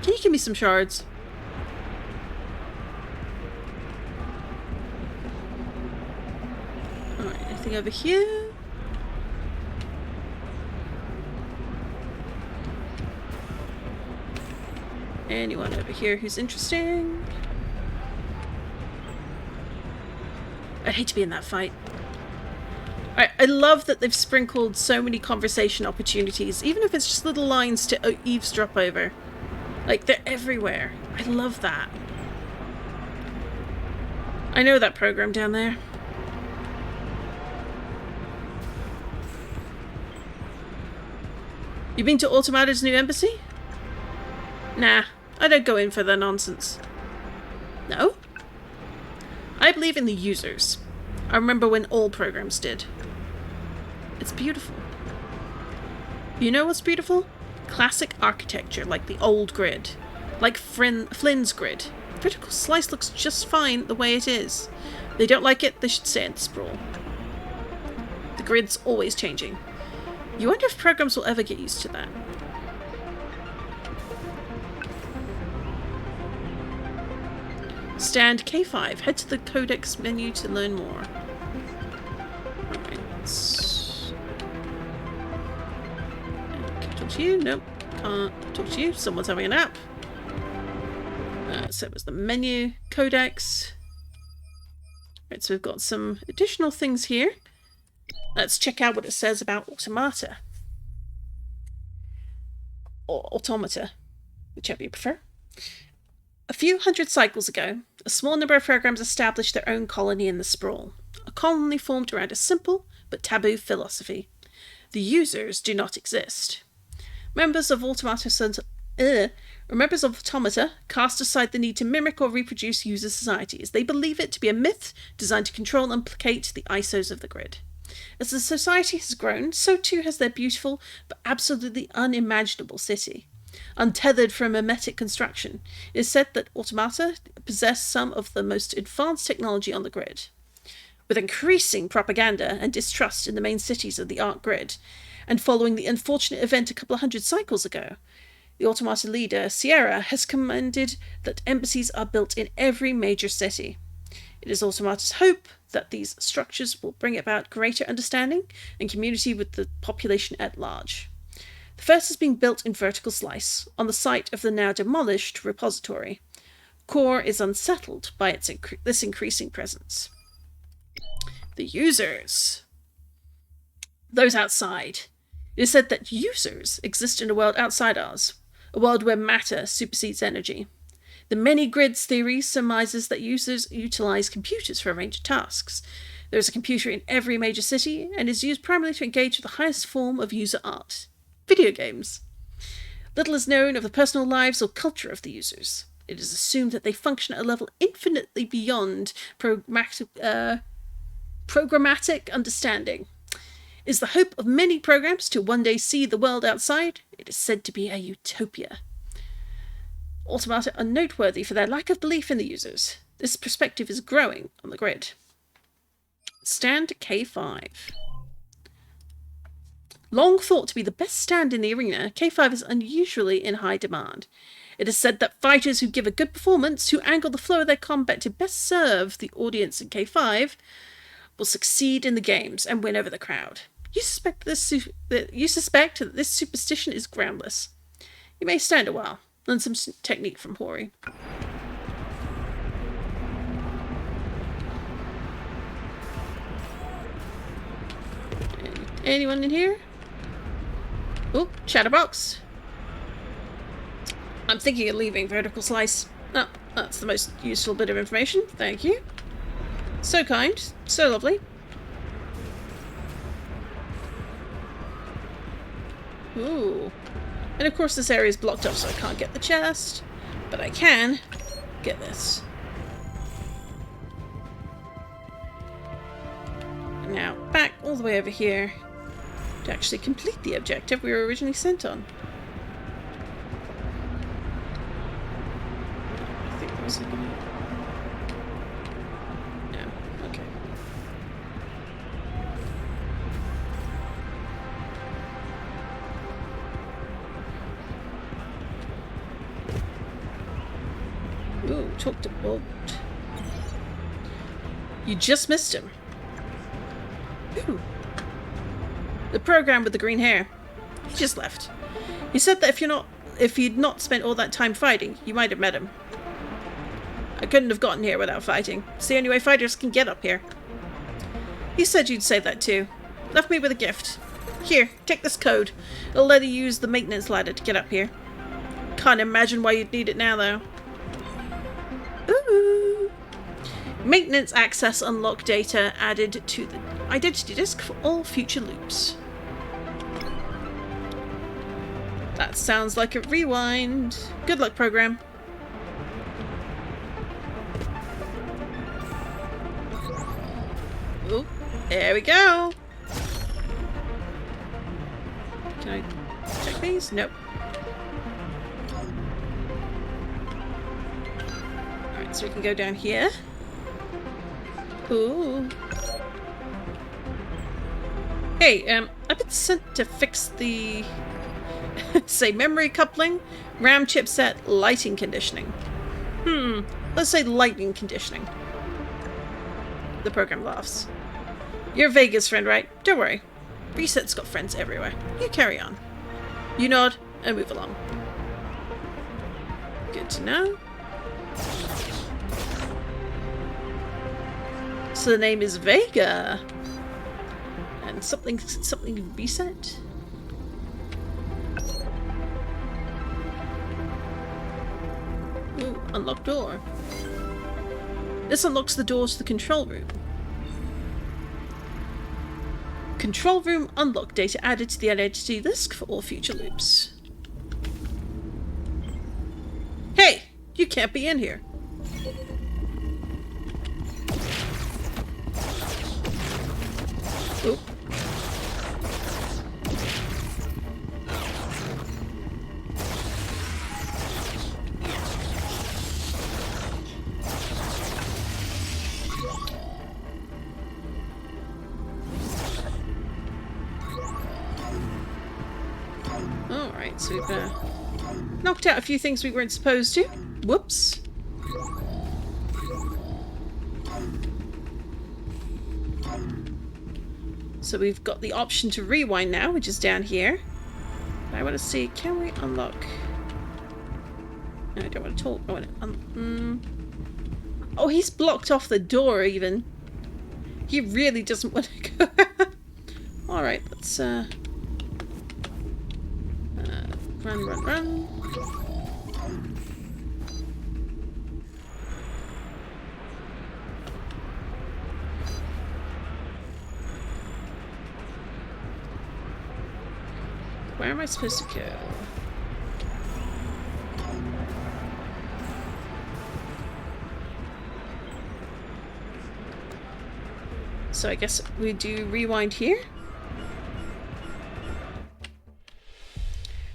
A: Can you give me some shards? Alright, anything over here? Anyone over here who's interesting? I'd hate to be in that fight. I love that they've sprinkled so many conversation opportunities, even if it's just little lines to eavesdrop over. Like, they're everywhere. I love that. I know that program down there. You been to Automata's new embassy? Nah, I don't go in for their nonsense. No? I believe in the users. I remember when all programs did. It's beautiful. You know what's beautiful? Classic architecture, like the old grid. Like Flynn's grid. Vertical slice looks just fine the way it is. If they don't like it, they should stay in the sprawl. The grid's always changing. You wonder if programs will ever get used to that. Stand K5. Head to the Codex menu to learn more. Alright, let's... Can I talk to you? Nope. Can't talk to you. Someone's having a nap. So it was the menu. Codex. Right, so we've got some additional things here. Let's check out what it says about Automata. Or Automata, whichever you prefer. A few hundred cycles ago, a small number of programs established their own colony in the sprawl. A colony formed around a simple but taboo philosophy. The users do not exist. Members of Automata cast aside the need to mimic or reproduce user societies. They believe it to be a myth designed to control and placate the ISOs of the grid. As the society has grown, so too has their beautiful but absolutely unimaginable city. Untethered from mimetic construction, it is said that Automata possess some of the most advanced technology on the grid. With increasing propaganda and distrust in the main cities of the Arc grid, and following the unfortunate event a couple of hundred cycles ago, the Automata leader, Sierra, has commanded that embassies are built in every major city. It is Automata's hope that these structures will bring about greater understanding and community with the population at large. The first is being built in vertical slice, on the site of the now demolished repository. Core is unsettled by this increasing presence. The users. Those outside. It is said that users exist in a world outside ours, a world where matter supersedes energy. The many grids theory surmises that users utilize computers for a range of tasks. There is a computer in every major city and is used primarily to engage with the highest form of user art, video games. Little is known of the personal lives or culture of the users. It is assumed that they function at a level infinitely beyond programmatic understanding. It is the hope of many programs to one day see the world outside. It is said to be a utopia. Automata are noteworthy for their lack of belief in the users. This perspective is growing on the grid. Stand K5. Long thought to be the best stand in the arena, K5 is unusually in high demand. It is said that fighters who give a good performance, who angle the flow of their combat to best serve the audience in K5, will succeed in the games and win over the crowd. You suspect that this superstition is groundless. You may stand a while, learn some technique from Hori. Anyone in here? Oh, chatterbox. I'm thinking of leaving vertical slice. Oh, that's the most useful bit of information. Thank you. So kind. So lovely. Ooh. And of course this area is blocked off, so I can't get the chest. But I can get this. Now, back all the way over here to actually complete the objective we were originally sent on. I think there was a... No, okay. Ooh, talk to Bolt. You just missed him. Ooh. The program with the green hair. He just left. He said that if you'd not spent all that time fighting, you might have met him. I couldn't have gotten here without fighting. It's the only way fighters can get up here. He said you'd say that too. Left me with a gift. Here, take this code. It'll let you use the maintenance ladder to get up here. Can't imagine why you'd need it now, though. Ooh. Maintenance access unlock data added to the identity disk for all future loops. That sounds like a rewind. Good luck, program. Oh, there we go. Can I check these? Nope. Alright, so we can go down here. Ooh. Hey, I've been sent to fix the... say memory coupling, RAM chipset, lighting conditioning. Let's say lighting conditioning. The program laughs. You're Vega's friend, right? Don't worry. Reset's got friends everywhere. You carry on. You nod and move along. Good to know. So the name is Vega. And something reset? Ooh, unlocked door. This unlocks the doors to the control room. Control room unlock data added to the identity disk for all future loops. Hey! You can't be in here. Oop. Alright, so we've knocked out a few things we weren't supposed to. Whoops. So we've got the option to rewind now, which is down here. I want to see, can we unlock... No, I don't want to talk. I want to... Oh, he's blocked off the door, even. He really doesn't want to go. Alright, let's... run. where am I supposed to go? So I guess we do rewind here.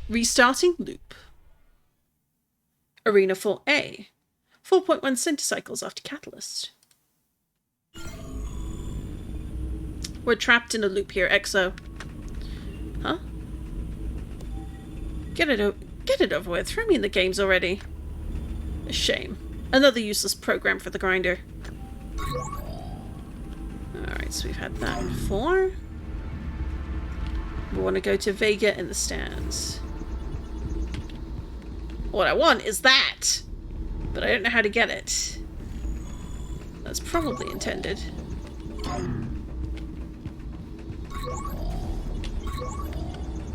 A: Restarting loop. Arena 4A. 4.1 centicycles after catalyst. We're trapped in a loop here, Exo. Huh? Get it over with. Throw me in the games already. A shame. Another useless program for the grinder. Alright, so we've had that before. We want to go to Vega in the stands. What I want is that! But I don't know how to get it. That's probably intended.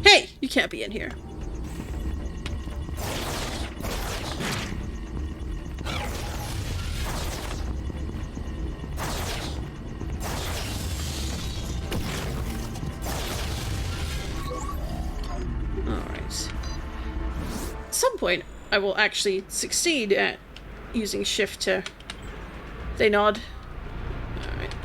A: Hey! You can't be in here. Alright. At some point, I will actually succeed at using shift to... They nod. Alright.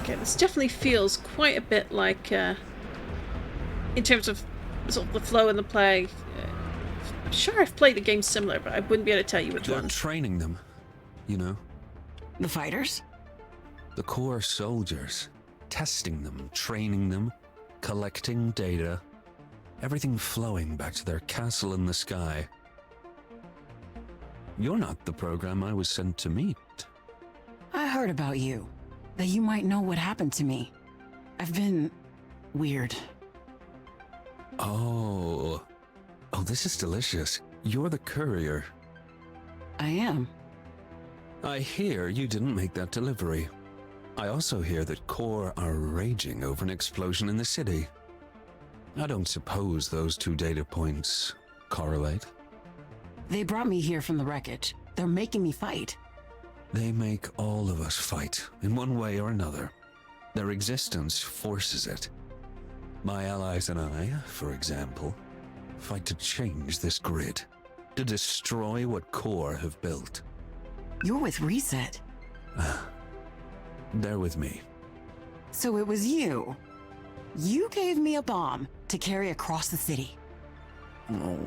A: Okay, this definitely feels quite a bit like, in terms of sort of the flow and the play. I'm sure I've played a game similar, but I wouldn't be able to tell you which
D: They're
A: one.
D: training them, you know?
B: The fighters?
D: The core soldiers. Testing them, training them, collecting data. Everything flowing back to their castle in the sky. You're not the program I was sent to meet.
B: I heard about you. That you might know what happened to me. I've been... weird.
D: Oh, this is delicious. You're the courier.
B: I am.
D: I hear you didn't make that delivery. I also hear that Core are raging over an explosion in the city. I don't suppose those two data points correlate.
B: They brought me here from the wreckage. They're making me fight.
D: They make all of us fight, in one way or another. Their existence forces it. My allies and I, for example, fight to change this grid, to destroy what Core have built.
B: You're with Reset.
D: They're with me.
B: So it was you. You gave me a bomb to carry across the city.
D: Oh,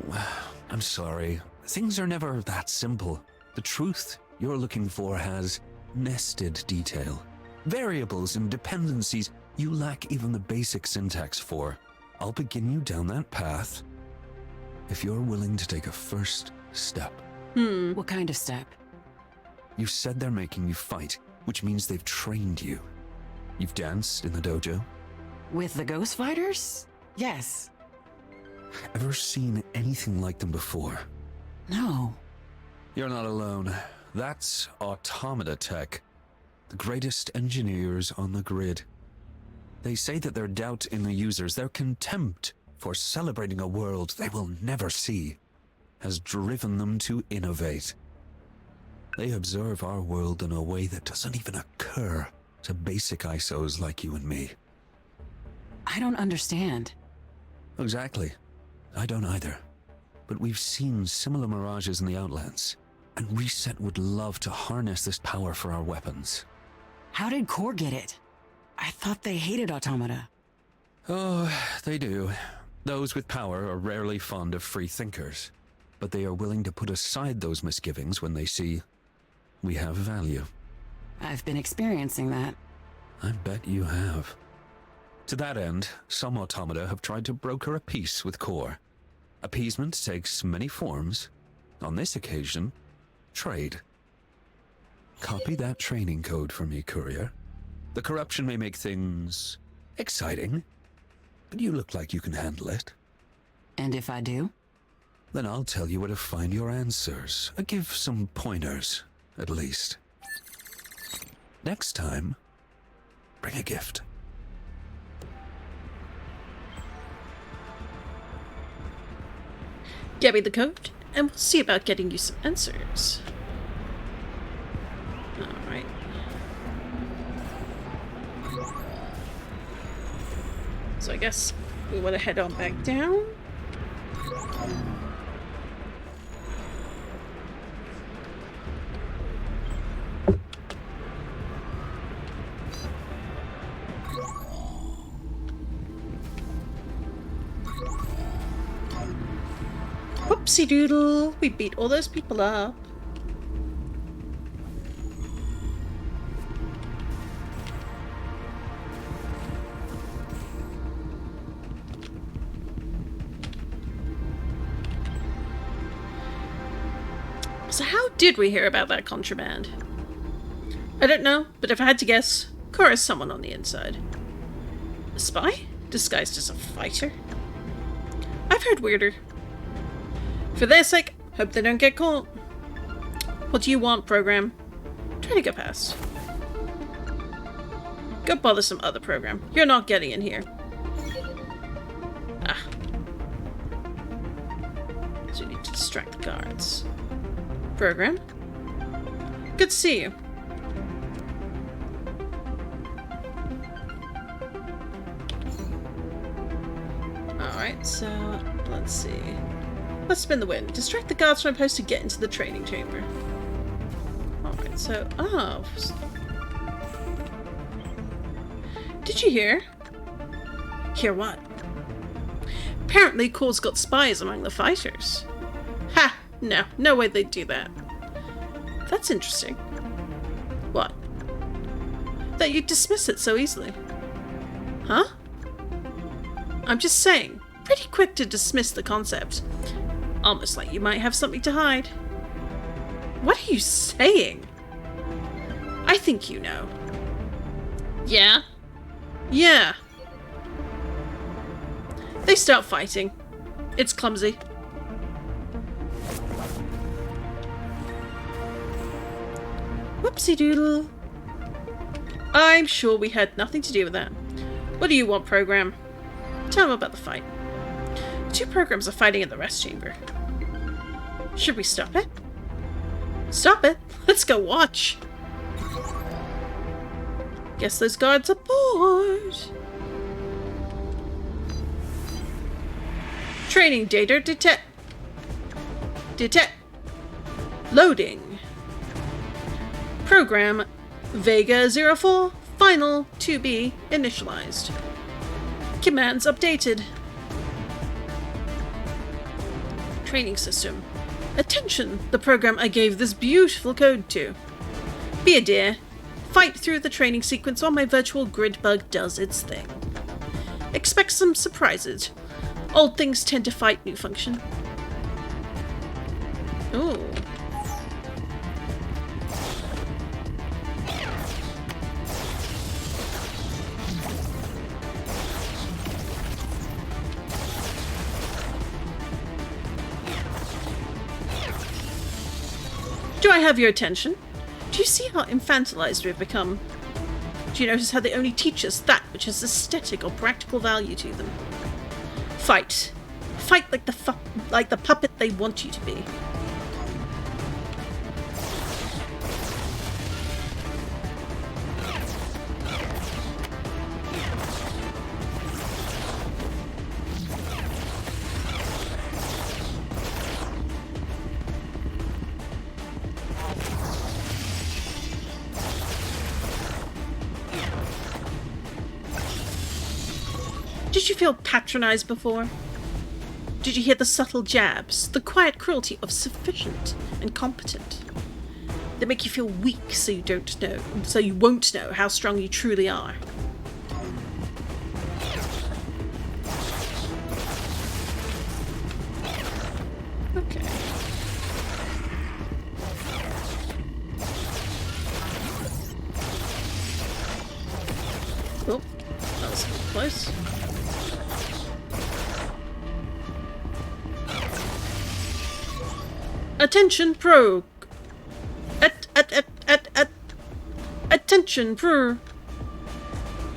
D: I'm sorry. Things are never that simple. The truth you're looking for has nested detail. Variables and dependencies you lack even the basic syntax for. I'll begin you down that path if you're willing to take a first step.
B: What kind of step?
D: You said they're making you fight, which means they've trained you. You've danced in the dojo?
B: With the ghost fighters? Yes.
D: Ever seen anything like them before?
B: No.
D: You're not alone. That's Automata Tech, the greatest engineers on the grid. They say that their doubt in the users, their contempt for celebrating a world they will never see, has driven them to innovate. They observe our world in a way that doesn't even occur to basic ISOs like you and me.
B: I don't understand.
D: Exactly. I don't either. But we've seen similar mirages in the Outlands, and Reset would love to harness this power for our weapons.
B: How did Core get it? I thought they hated Automata.
D: Oh, they do. Those with power are rarely fond of free thinkers, but they are willing to put aside those misgivings when they see we have value.
B: I've been experiencing that.
D: I bet you have. To that end, some automata have tried to broker a peace with Core. Appeasement takes many forms. On this occasion, trade. Copy that training code for me, courier. The corruption may make things exciting, but you look like you can handle it.
B: And if I do?
D: Then I'll tell you where to find your answers. Give some pointers, at least. Next time, bring a gift.
A: Get me the code, and we'll see about getting you some answers. Alright. So I guess we want to head on back down. Whoopsie doodle, we beat all those people up. So how did we hear about that contraband? I don't know, but if I had to guess, Cora's someone on the inside. A spy? Disguised as a fighter? I've heard weirder. For their sake, hope they don't get caught. What do you want, program? Try to go past. Go bother some other program. You're not getting in here. Ah. So you need to distract the guards. Program? Good to see you. Alright, so let's see. Let's spin the win. Distract the guards from my post to get into the training chamber. Alright, so... Oh. Did you hear? Hear what? Apparently Core's got spies among the fighters. Ha! No way they'd do that. That's interesting. What? That you'd dismiss it so easily. Huh? I'm just saying, pretty quick to dismiss the concept. Almost like you might have something to hide. What are you saying? I think you know. Yeah? Yeah. They start fighting. It's clumsy. Whoopsie doodle. I'm sure we had nothing to do with that. What do you want, program? Tell them about the fight. 2 programs are fighting in the rest chamber. Should we stop it? Stop it? Let's go watch. Guess those guards are bored. Training data detect. Loading. Program Vega 04 final to be initialized. Commands updated. Training system. Attention, the program I gave this beautiful code to. Be a dear. Fight through the training sequence while my virtual grid bug does its thing. Expect some surprises. Old things tend to fight new function. Ooh. Do I have your attention? Do you see how infantilized we've become? Do you notice how they only teach us that which has aesthetic or practical value to them? Fight. Fight like the puppet they want you to be. Did you feel patronized before? Did you hear the subtle jabs, the quiet cruelty of sufficient and competent? They make you feel weak so you won't know how strong you truly are. Okay. Oh, that was close. Attention, pro. Attention, pro.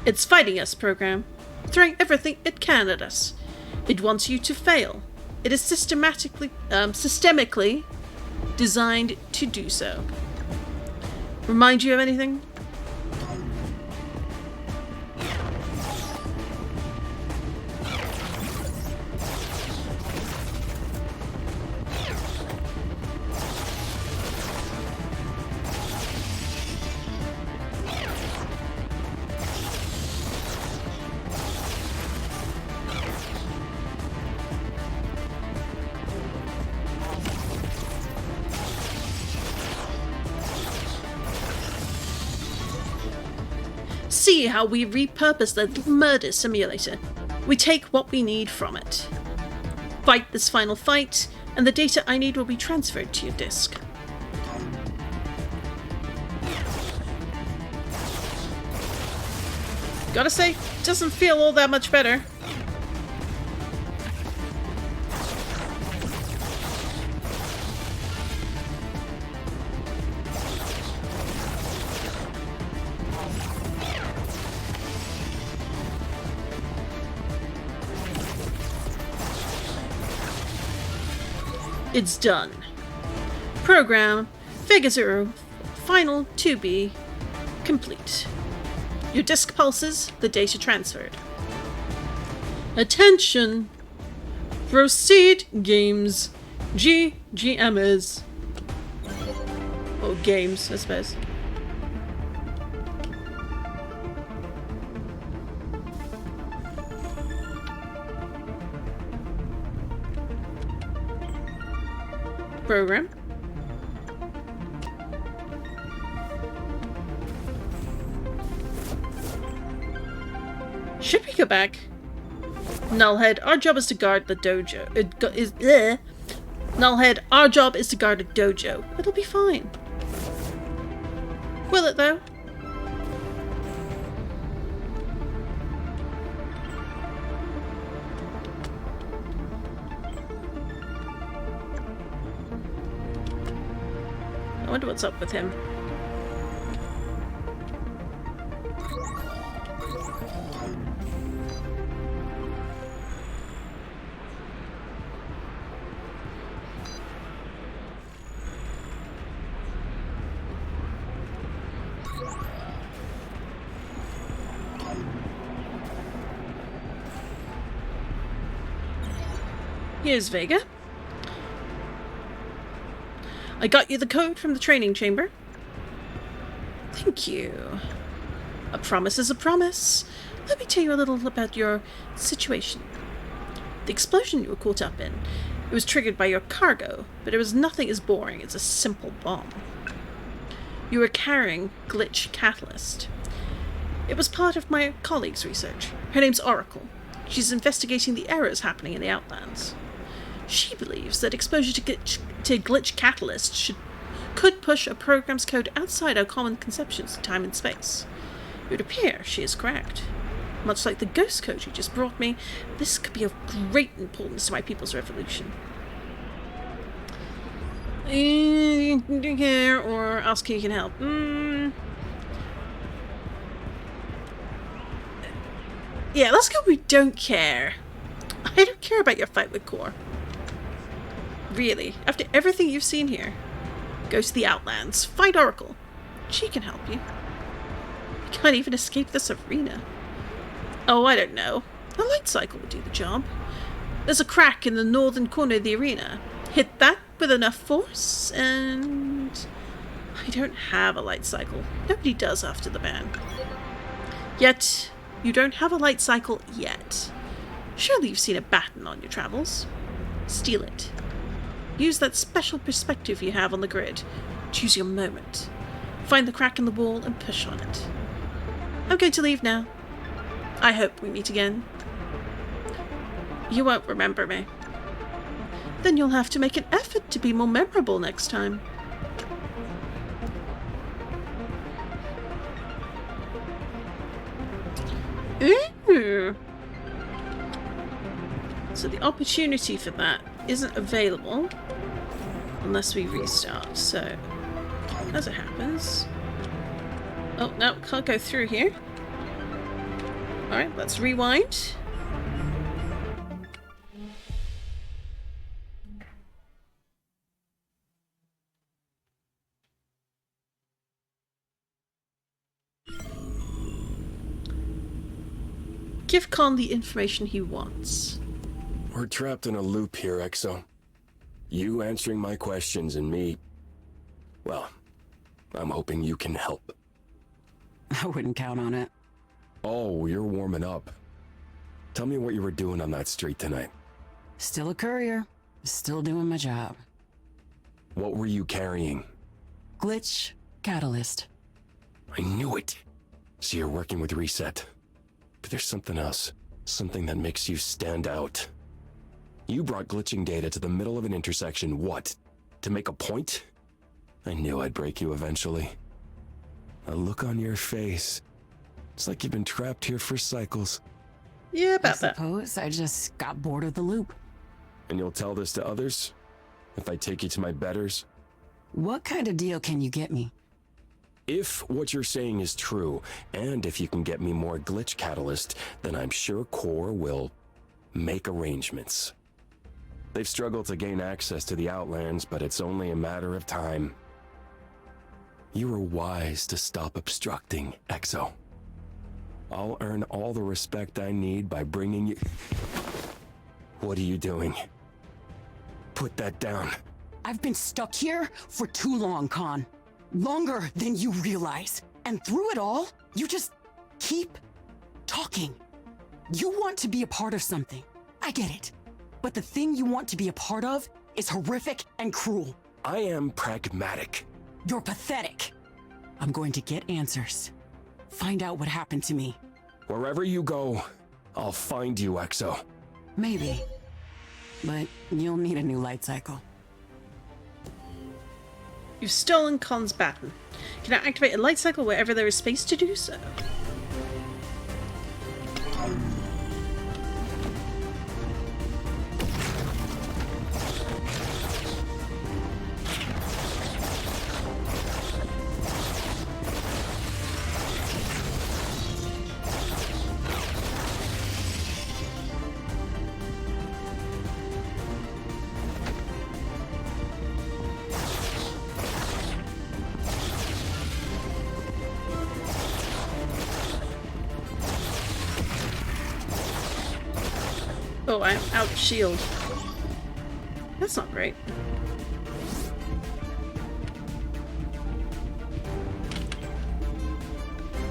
A: It's fighting us, program. Throwing everything it can at us. It wants you to fail. It is systemically designed to do so. Remind you of anything? See how we repurpose the little murder simulator. We take what we need from it. Fight this final fight, and the data I need will be transferred to your disk. Gotta say, doesn't feel all that much better. It's done. Program Vega 0 Final 2B complete. Your disk pulses, the data transferred. Attention! Proceed games. GMs. Or games, I suppose. Program. Should we go back? Nullhead, our job is to guard the dojo. Nullhead, our job is to guard a dojo. It'll be fine. Will it though? I wonder what's up with him. Here's Vega. I got you the code from the training chamber. Thank you. A promise is a promise. Let me tell you a little about your situation. The explosion you were caught up in, it was triggered by your cargo, but it was nothing as boring as a simple bomb. You were carrying glitch catalyst. It was part of my colleague's research. Her name's Oracle. She's investigating the errors happening in the Outlands. She believes that exposure to glitch catalysts could push a program's code outside our common conceptions of time and space. It would appear she is correct. Much like the ghost code you just brought me, this could be of great importance to my people's revolution. Don't care or ask who you can help. Yeah, let's go. We don't care. I don't care about your fight with Core. Really, after everything you've seen here, go to the Outlands, fight Oracle. She can help you. You can't even escape this arena. Oh, I don't know. A light cycle would do the job. There's a crack in the northern corner of the arena. Hit that with enough force, and I don't have a light cycle. Nobody does after the ban. Yet, you don't have a light cycle yet. Surely you've seen a baton on your travels. Steal it. Use that special perspective you have on the grid. Choose your moment. Find the crack in the wall and push on it. I'm going to leave now. I hope we meet again. You won't remember me. Then you'll have to make an effort to be more memorable next time. Ooh. So the opportunity for that isn't available unless we restart. So, as it happens... Oh, no, can't go through here. Alright, let's rewind. Give Khan the information he wants.
C: We're trapped in a loop here, Exo. You answering my questions and me... Well, I'm hoping you can help.
B: I wouldn't count on it.
C: Oh, you're warming up. Tell me what you were doing on that street tonight.
B: Still a courier. Still doing my job.
C: What were you carrying?
B: Glitch catalyst.
C: I knew it. So you're working with Reset. But there's something else. Something that makes you stand out. You brought glitching data to the middle of an intersection, what? To make a point? I knew I'd break you eventually. A look on your face. It's like you've been trapped here for cycles.
A: Yeah,
B: I
A: about that.
B: suppose I just got bored of the loop.
C: And you'll tell this to others? If I take you to my betters?
B: What kind of deal can you get me?
C: If what you're saying is true, and if you can get me more glitch catalyst, then I'm sure Core will make arrangements. They've struggled to gain access to the Outlands, but it's only a matter of time. You were wise to stop obstructing, Exo. I'll earn all the respect I need by bringing you... What are you doing? Put that down.
B: I've been stuck here for too long, Khan. Longer than you realize. And through it all, you just keep talking. You want to be a part of something. I get it. But the thing you want to be a part of is horrific and cruel.
C: I am pragmatic.
B: You're pathetic. I'm going to get answers. Find out what happened to me.
C: Wherever you go, I'll find you, Exo.
B: Maybe. But you'll need a new light cycle.
A: You've stolen Khan's baton. Can I activate a light cycle wherever there is space to do so? Oh, I'm out of shield. That's not great.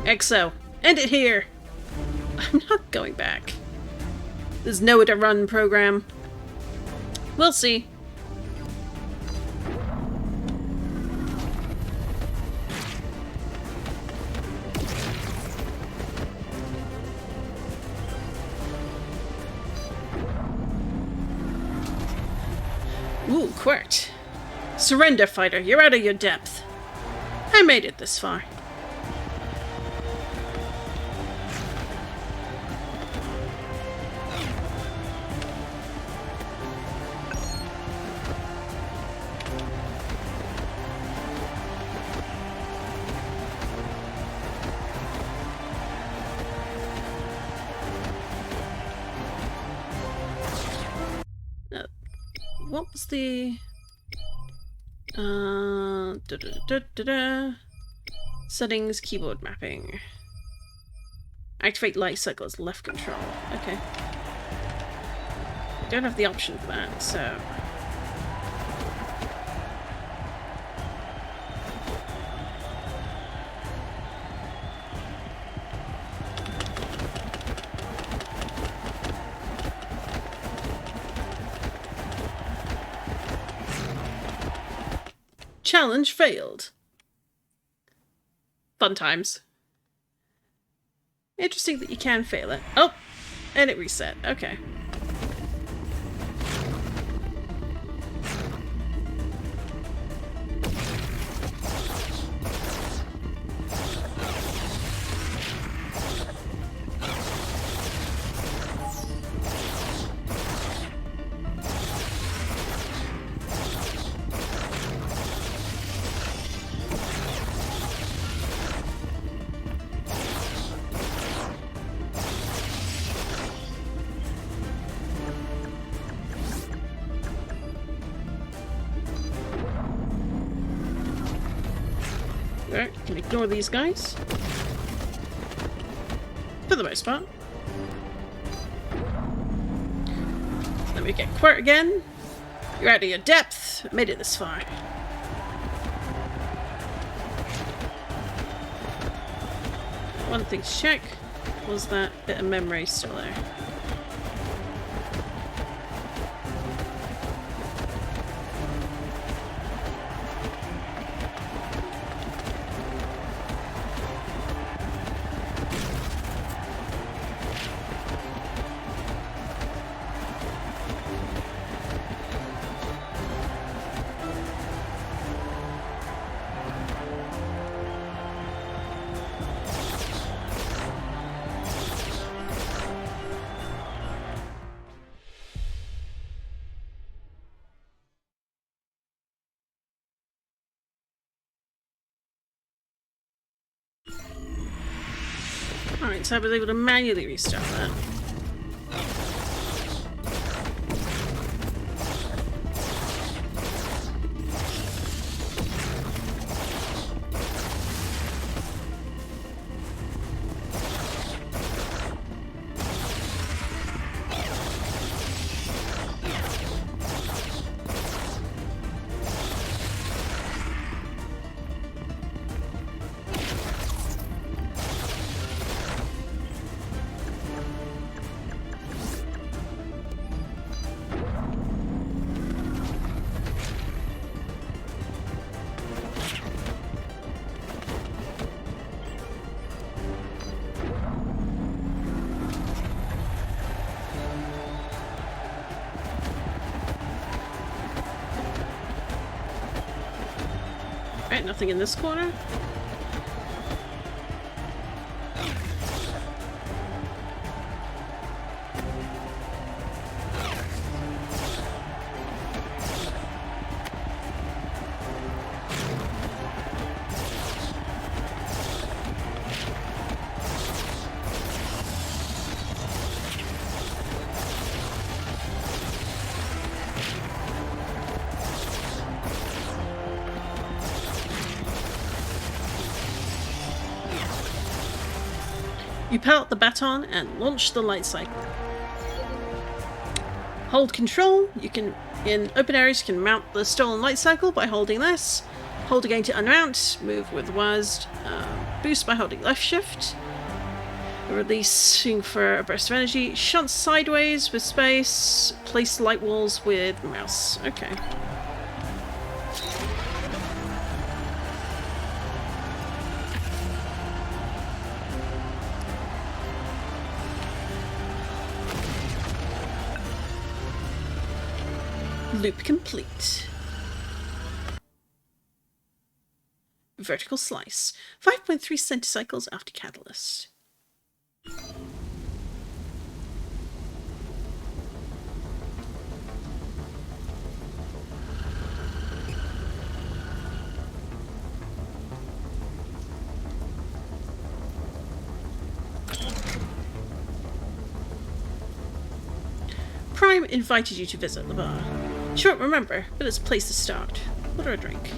A: Exo, end it here! I'm not going back. There's nowhere to run, program. We'll see. Ooh, quirked. Surrender, fighter. You're out of your depth. I made it this far. What was the... Settings, keyboard mapping. Activate light cycle as left control. Okay. I don't have the option for that, so... Challenge failed. Fun times. Interesting that you can fail it. Oh! And it reset. Okay. Alright, can ignore these guys. For the most part. Let me get quiet again. You're out of your depth. Made it this far. One thing to check. Was that bit of memory still there? Alright, so I was able to manually restart that. Right, nothing in this corner. You pull out the baton and launch the light cycle. Hold control. You can, in open areas, you can mount the stolen light cycle by holding this. Hold again to unmount. Move with WASD. Boost by holding left shift. Releasing for a burst of energy. Shunt sideways with space. Place light walls with mouse. Okay. Loop complete. Vertical slice. 5.3 centicycles after catalyst. Prime invited you to visit the bar. She won't remember, but it's a place to start. Order a drink.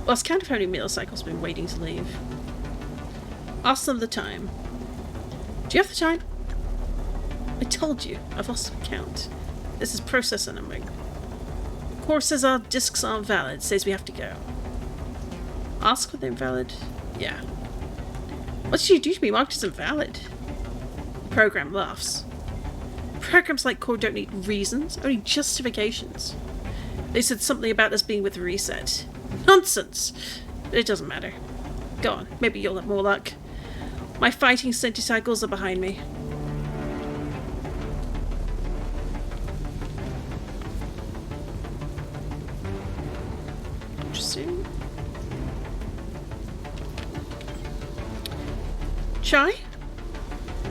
A: Lost count of how many meal-cycles been waiting to leave. Ask them the time. Do you have the time? I told you, I've lost count. This is processor numbering. Core says our discs aren't valid, says we have to go. Ask were they invalid? Yeah. What did you do to be marked as invalid? Program laughs. Programs like Core don't need reasons, only justifications. They said something about us being with reset. Nonsense! But it doesn't matter. Go on, maybe you'll have more luck. My fighting centicycles are behind me. Interesting. Chai?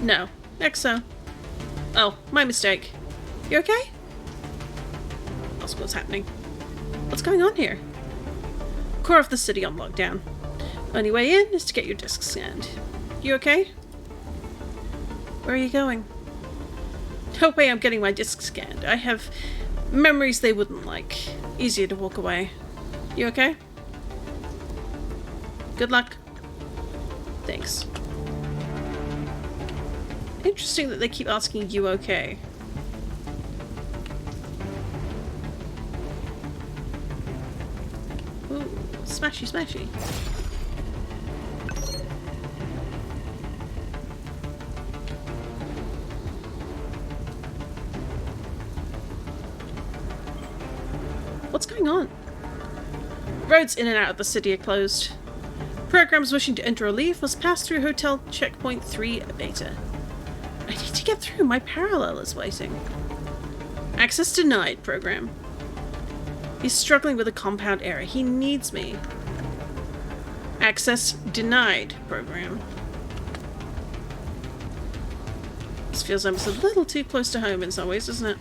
A: No. Exo. Oh, my mistake. You okay? Ask what's happening. What's going on here? Core of the city on lockdown. Only way in is to get your disc scanned. You okay? Where are you going? No way I'm getting my disc scanned. I have memories they wouldn't like. Easier to walk away. You okay? Good luck. Thanks. Interesting that they keep asking you okay. Ooh, smashy, smashy. What's going on? Roads in and out of the city are closed. Programs wishing to enter or leave must pass through Hotel Checkpoint 3 Beta. I need to get through. My parallel is waiting. Access denied, program. He's struggling with a compound error. He needs me. Access denied, program. This feels almost a little too close to home in some ways, doesn't it?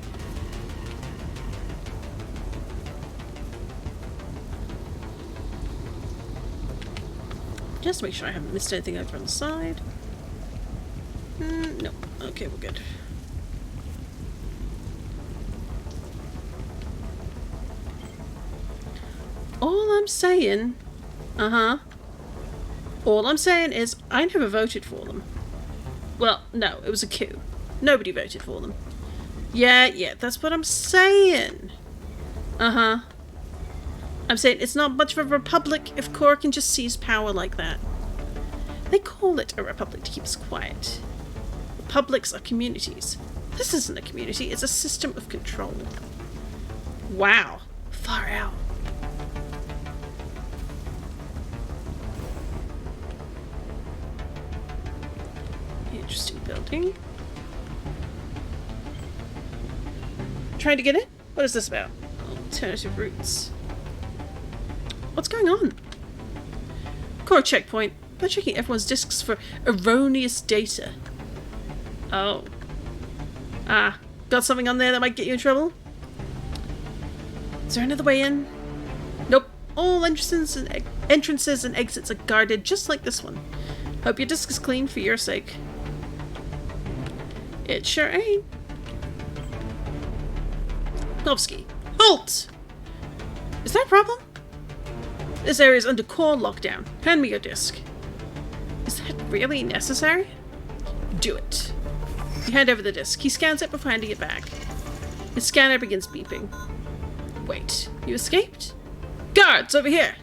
A: Just to make sure I haven't missed anything over on the side. No. Okay, we're good. All I'm saying... All I'm saying is I never voted for them. Well, no, it was a coup. Nobody voted for them. Yeah, that's what I'm saying. I'm saying it's not much of a republic if Cora can just seize power like that. They call it a republic to keep us quiet. Republics are communities. This isn't a community, it's a system of control. Wow. Far out. Interesting building. Trying to get in? What is this about? Alternative routes. What's going on? Core checkpoint. They're checking everyone's disks for erroneous data. Oh. Got something on there that might get you in trouble? Is there another way in? Nope. All entrances and exits are guarded just like this one. Hope your disk is clean for your sake. It sure ain't. Novsky. Halt! Is there a problem? This area is under core lockdown. Hand me your disk. Is that really necessary? Do it. You hand over the disk. He scans it before handing it back. His scanner begins beeping. Wait, you escaped? Guards, over here!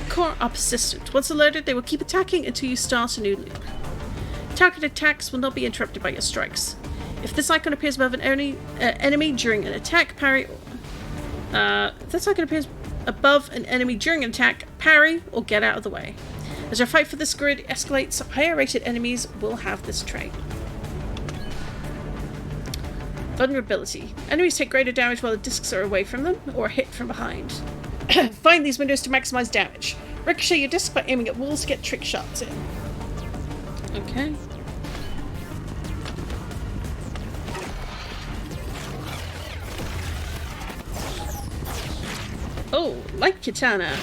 A: Core are persistent. Once alerted, they will keep attacking until you start a new loop. Targeted attacks will not be interrupted by your strikes. If this icon appears above an enemy during an attack, parry... if this icon appears above an enemy during an attack, parry or get out of the way. As your fight for this grid escalates, higher rated enemies will have this trait. Vulnerability. Enemies take greater damage while the discs are away from them or hit from behind. Find these windows to maximize damage. Ricochet your disc by aiming at walls to get trick shots in. Okay. Oh, like Kitana.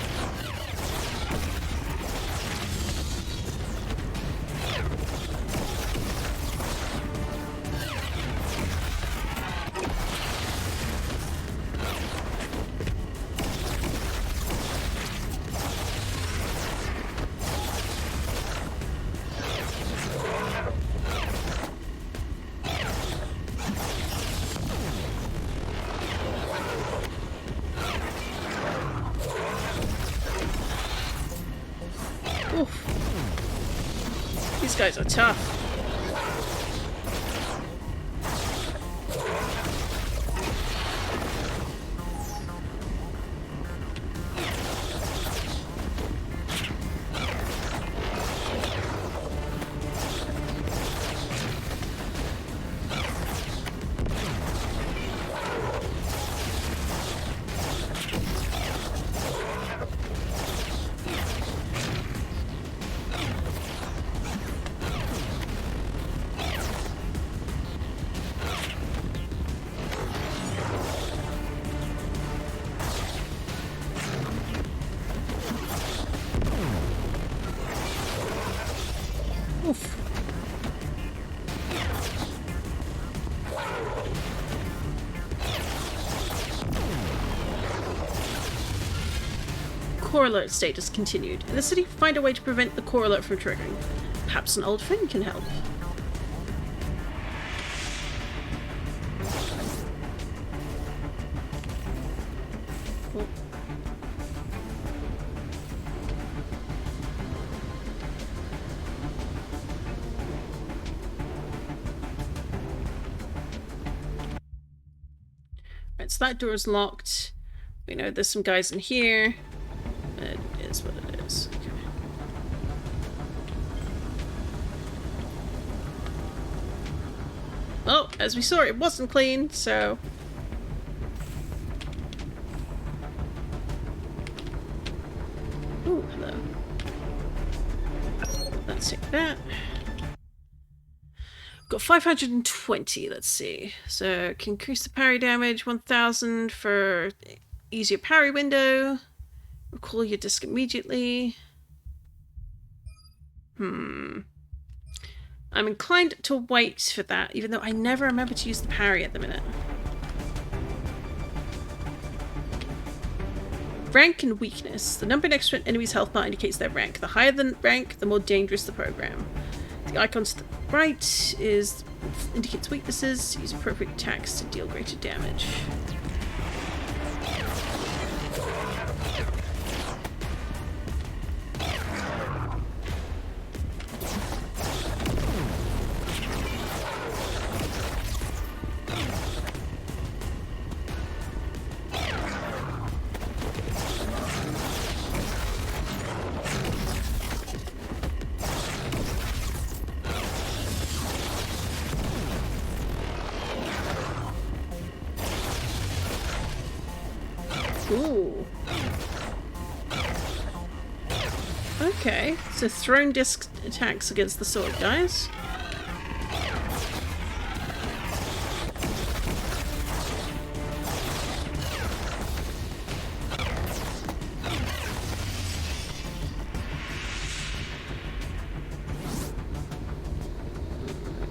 A: These guys are tough. Core alert status continued. In the city, find a way to prevent the core alert from triggering. Perhaps an old friend can help. Right, so that door's locked. We know there's some guys in here. It is what it is. Okay. Oh, as we saw, it wasn't clean, so... Ooh, hello. Let's take that. Got 520, let's see. So, can increase the parry damage, 1000 for easier parry window. Recall your disc immediately. I'm inclined to wait for that, even though I never remember to use the parry at the minute. Rank and weakness. The number next to an enemy's health bar indicates their rank. The higher the rank, the more dangerous the program. The icon to the right indicates weaknesses. Use appropriate attacks to deal greater damage. Ooh. Okay, so throwing disc attacks against the sword guys.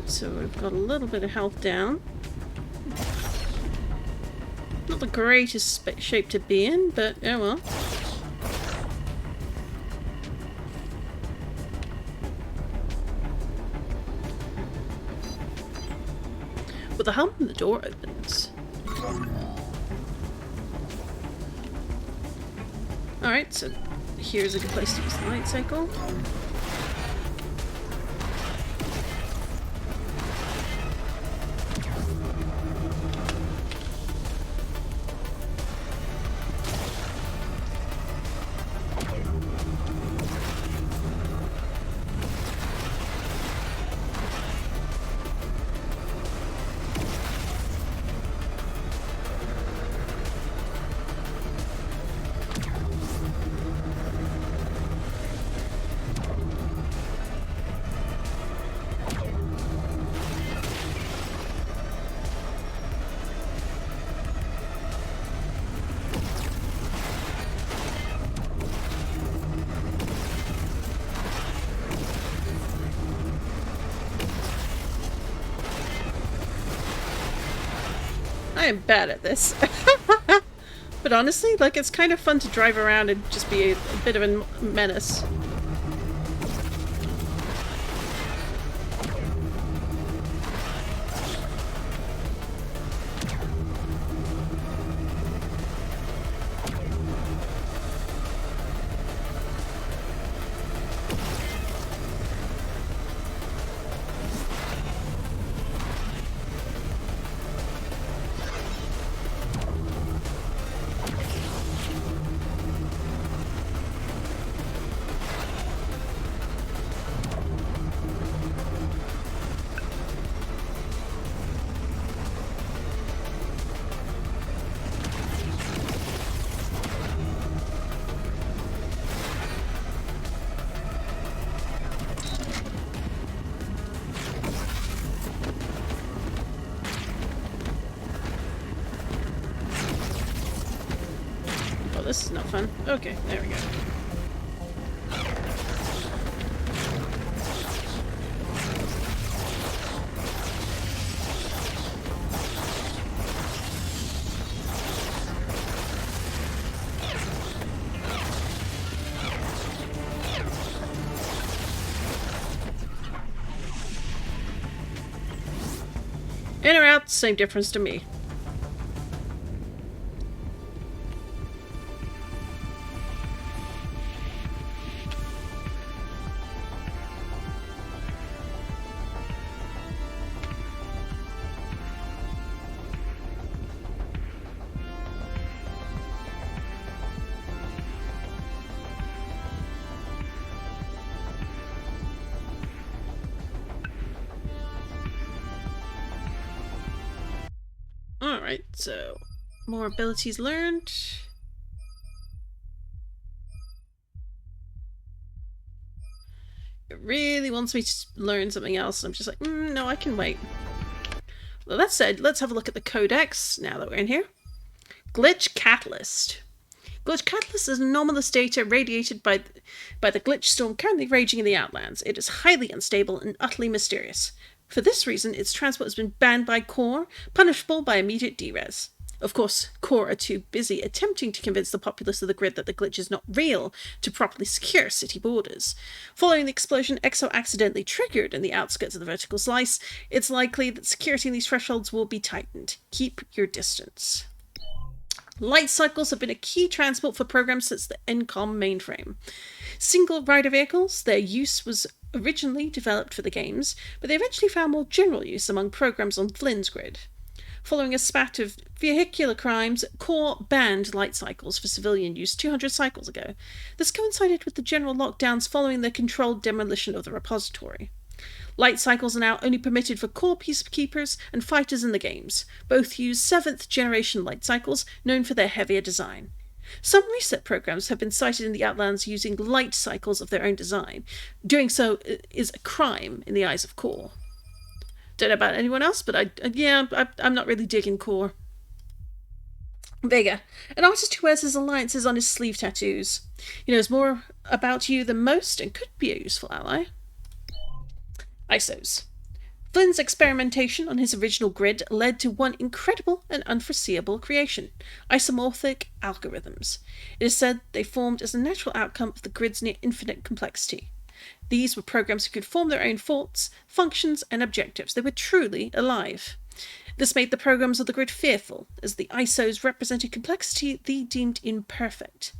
A: So we've got a little bit of health down. Not the greatest shape to be in, but oh well. With the help, the door opens. Alright, so here's a good place to use the light cycle. I am bad at this. But honestly, like, it's kind of fun to drive around and just be a bit of a menace. This is not fun. Okay, there we go. In or out, same difference to me. Alright, so more abilities learned. It really wants me to learn something else, and I'm just like, no, I can wait. Well, that said, let's have a look at the codex now that we're in here. Glitch Catalyst. Glitch Catalyst is anomalous data radiated by the glitch storm currently raging in the Outlands. It is highly unstable and utterly mysterious. For this reason, its transport has been banned by Core, punishable by immediate derez. Of course, Core are too busy attempting to convince the populace of the grid that the glitch is not real to properly secure city borders. Following the explosion Exo accidentally triggered in the outskirts of the vertical slice, it's likely that security in these thresholds will be tightened. Keep your distance. Light cycles have been a key transport for programs since the NCOM mainframe. Single rider vehicles, their use was originally developed for the games, but they eventually found more general use among programs on Flynn's grid. Following a spat of vehicular crimes, Core banned light cycles for civilian use 200 cycles ago. This coincided with the general lockdowns following the controlled demolition of the repository. Light cycles are now only permitted for Core peacekeepers and fighters in the games. Both use 7th generation light cycles, known for their heavier design. Some reset programs have been cited in the Outlands using light cycles of their own design. Doing so is a crime in the eyes of Core. Don't know about anyone else, but I'm not really digging Core. Vega, an artist who wears his alliances on his sleeve tattoos. He knows more about you than most and could be a useful ally. ISOs. Flynn's experimentation on his original grid led to one incredible and unforeseeable creation: isomorphic algorithms. It is said they formed as a natural outcome of the grid's near-infinite complexity. These were programs who could form their own thoughts, functions, and objectives. They were truly alive. This made the programs of the grid fearful, as the ISOs represented complexity they deemed imperfect.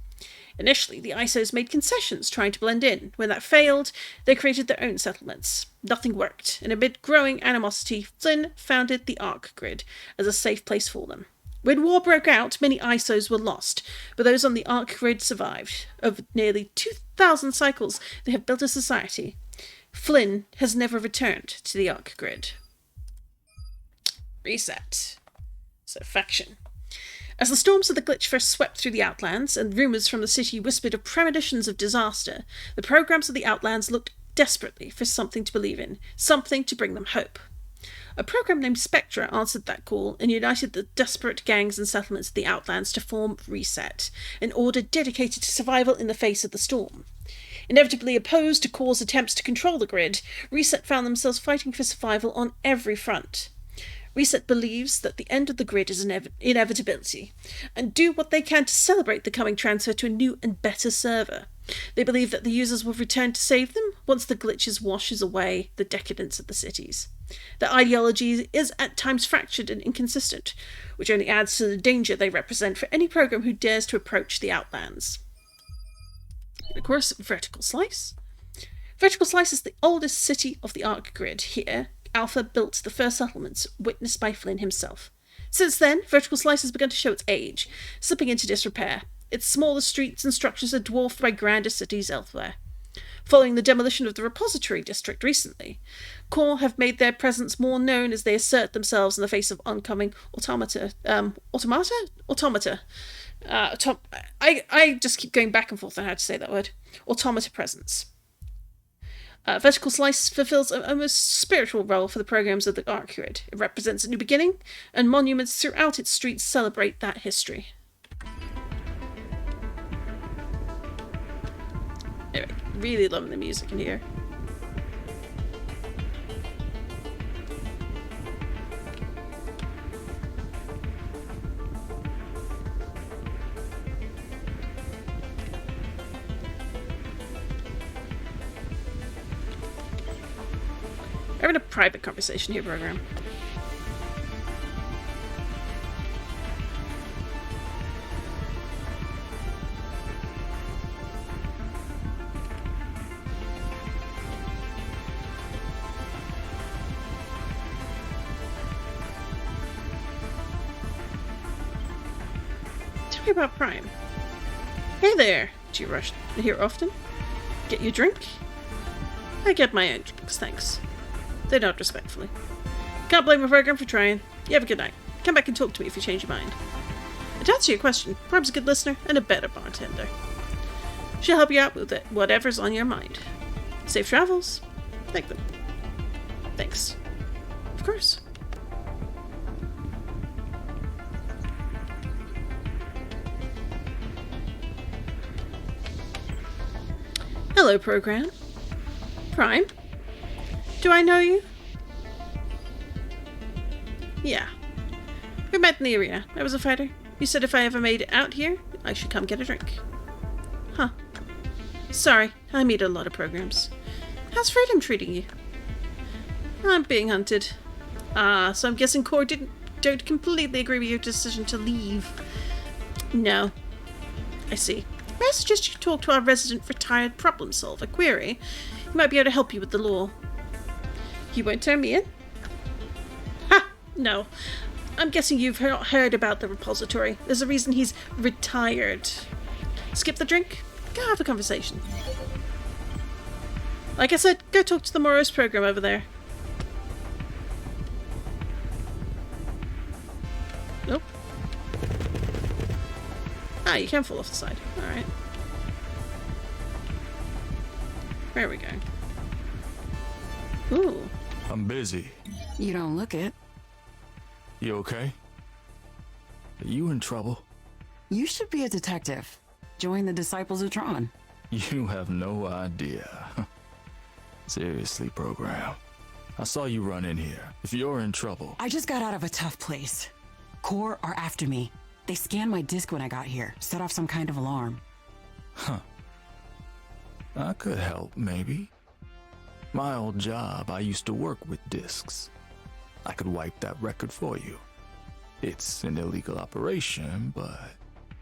A: Initially, the ISOs made concessions trying to blend in. When that failed, they created their own settlements. Nothing worked, and amid growing animosity, Flynn founded the Arc Grid as a safe place for them. When war broke out, many ISOs were lost, but those on the Arc Grid survived. Of nearly 2,000 cycles, they have built a society. Flynn has never returned to the Arc Grid. Reset. So, faction. As the storms of the glitch first swept through the Outlands, and rumours from the city whispered of premonitions of disaster, the programs of the Outlands looked desperately for something to believe in, something to bring them hope. A program named Spectra answered that call and united the desperate gangs and settlements of the Outlands to form Reset, an order dedicated to survival in the face of the storm. Inevitably opposed to Core's attempts to control the grid, Reset found themselves fighting for survival on every front. Reset believes that the end of the grid is an inevitability, and do what they can to celebrate the coming transfer to a new and better server. They believe that the users will return to save them once the glitches washes away the decadence of the cities. Their ideology is at times fractured and inconsistent, which only adds to the danger they represent for any program who dares to approach the Outlands. And of course, Vertical Slice. Vertical Slice is the oldest city of the Arc Grid. Here, Alpha built the first settlements, witnessed by Flynn himself. Since then, Vertical Slice has begun to show its age, slipping into disrepair. Its smaller streets and structures are dwarfed by grander cities elsewhere. Following the demolition of the repository district recently, Core have made their presence more known as they assert themselves in the face of oncoming automata. I just keep going back and forth on how to say that word. Automata presence. Vertical Slice fulfills a almost spiritual role for the programs of the Arc Grid. It represents a new beginning, and monuments throughout its streets celebrate that history. Anyway, really loving the music in here. We're having a private conversation here, program. Tell me about Prime. Hey there. Do you rush here often? Get you a drink? I get my own drinks, thanks. They nod respectfully. Can't blame a program for trying. You have a good night. Come back and talk to me if you change your mind. And to answer your question, Barb's a good listener and a better bartender. She'll help you out with it, whatever's on your mind. Safe travels. Thank them. Thanks. Of course. Hello, program. Prime? Do I know you? Yeah. We met in the arena. I was a fighter. You said if I ever made it out here, I should come get a drink. Huh. Sorry, I meet a lot of programs. How's Freedom treating you? I'm being hunted. So I'm guessing Core don't completely agree with your decision to leave. No. I see. May I suggest you talk to our resident retired problem solver, Query? He might be able to help you with the law. You won't turn me in? Ha! No. I'm guessing you've heard about the repository. There's a reason he's retired. Skip the drink? Go have a conversation. Like I said, go talk to the Moros program over there. Nope. Ah, you can fall off the side. Alright. There we go. Ooh.
E: I'm busy.
B: You don't look it.
E: You okay? Are you in trouble?
B: You should be a detective. Join the Disciples of Tron.
E: You have no idea. Seriously, program. I saw you run in here. If you're in trouble...
B: I just got out of a tough place. Core are after me. They scanned my disk when I got here. Set off some kind of alarm.
E: Huh. I could help, maybe. My old job, I used to work with disks. I could wipe that record for you. It's an illegal operation, but...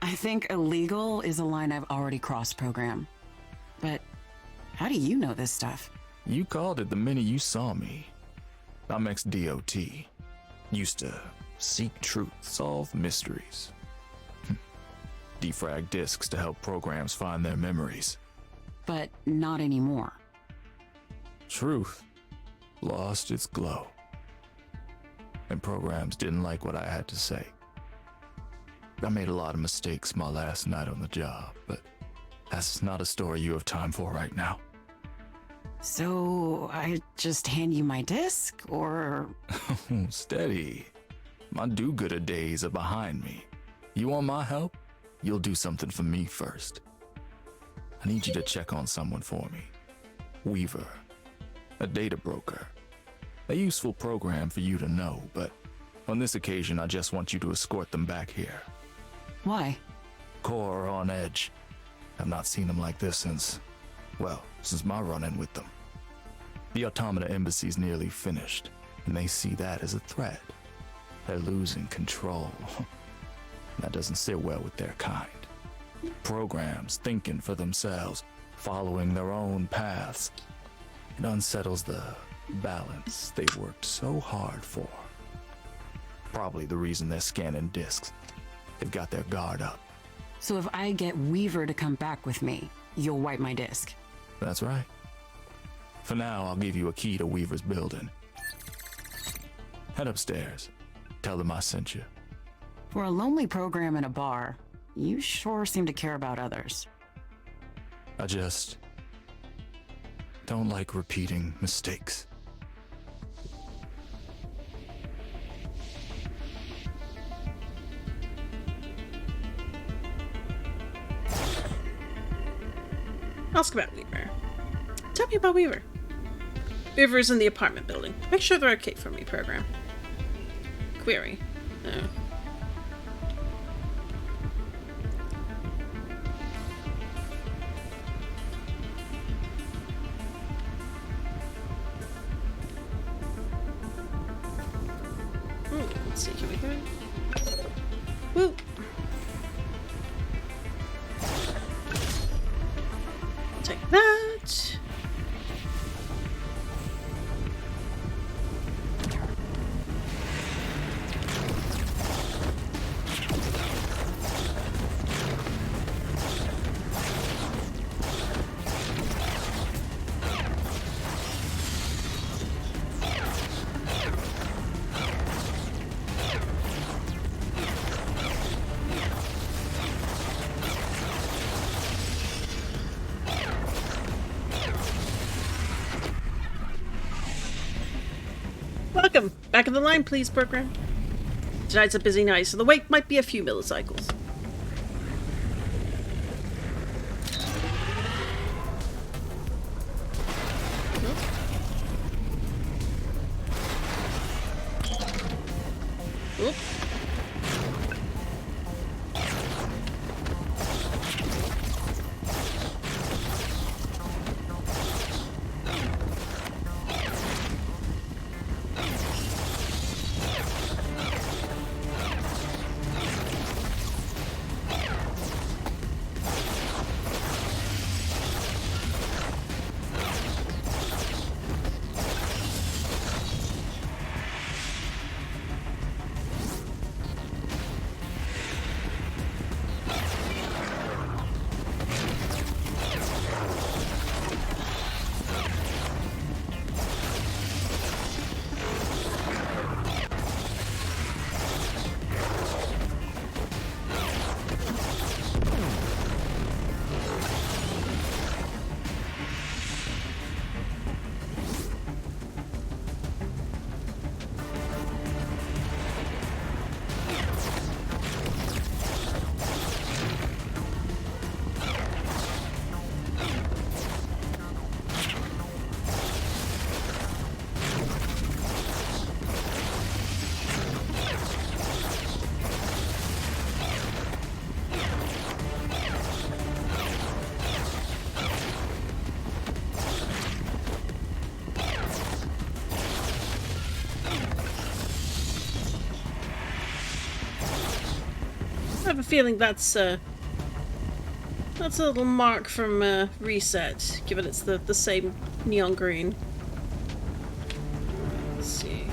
B: I think illegal is a line I've already crossed, program. But how do you know this stuff?
E: You called it the minute you saw me. I'm ex-DOT. Used to seek truth, solve mysteries. Defrag disks to help programs find their memories.
B: But not anymore.
E: Truth lost its glow. And programs didn't like what I had to say. I made a lot of mistakes my last night on the job, but that's not a story you have time for right now.
B: So I just hand you my disc, or...
E: Steady. My do-gooder days are behind me. You want my help? You'll do something for me first. I need you to check on someone for me. Weaver. A data broker. A useful program for you to know, but on this occasion I just want you to escort them back here.
B: Why?
E: Core are on edge. I've not seen them like this since my run-in with them. The Automata Embassy's nearly finished, and they see that as a threat. They're losing control. That doesn't sit well with their kind. Programs thinking for themselves, following their own paths. It unsettles the balance they've worked so hard for. Probably the reason they're scanning disks. They've got their guard up.
B: So if I get Weaver to come back with me, you'll wipe my disk.
E: That's right. For now, I'll give you a key to Weaver's building. Head upstairs. Tell them I sent you.
B: For a lonely program in a bar, you sure seem to care about others.
E: I just don't like repeating mistakes.
A: Ask about Weaver. Tell me about Weaver. Weaver is in the apartment building. Make sure they're okay for me, program. Query. Oh. Let's see, can we go? Woo! Take that. Welcome. Back of the line, please, program. Tonight's a busy night, so the wait might be a few millicycles. Oop. I have a feeling that's a little mark from Reset, given it's the same neon green. Let's see.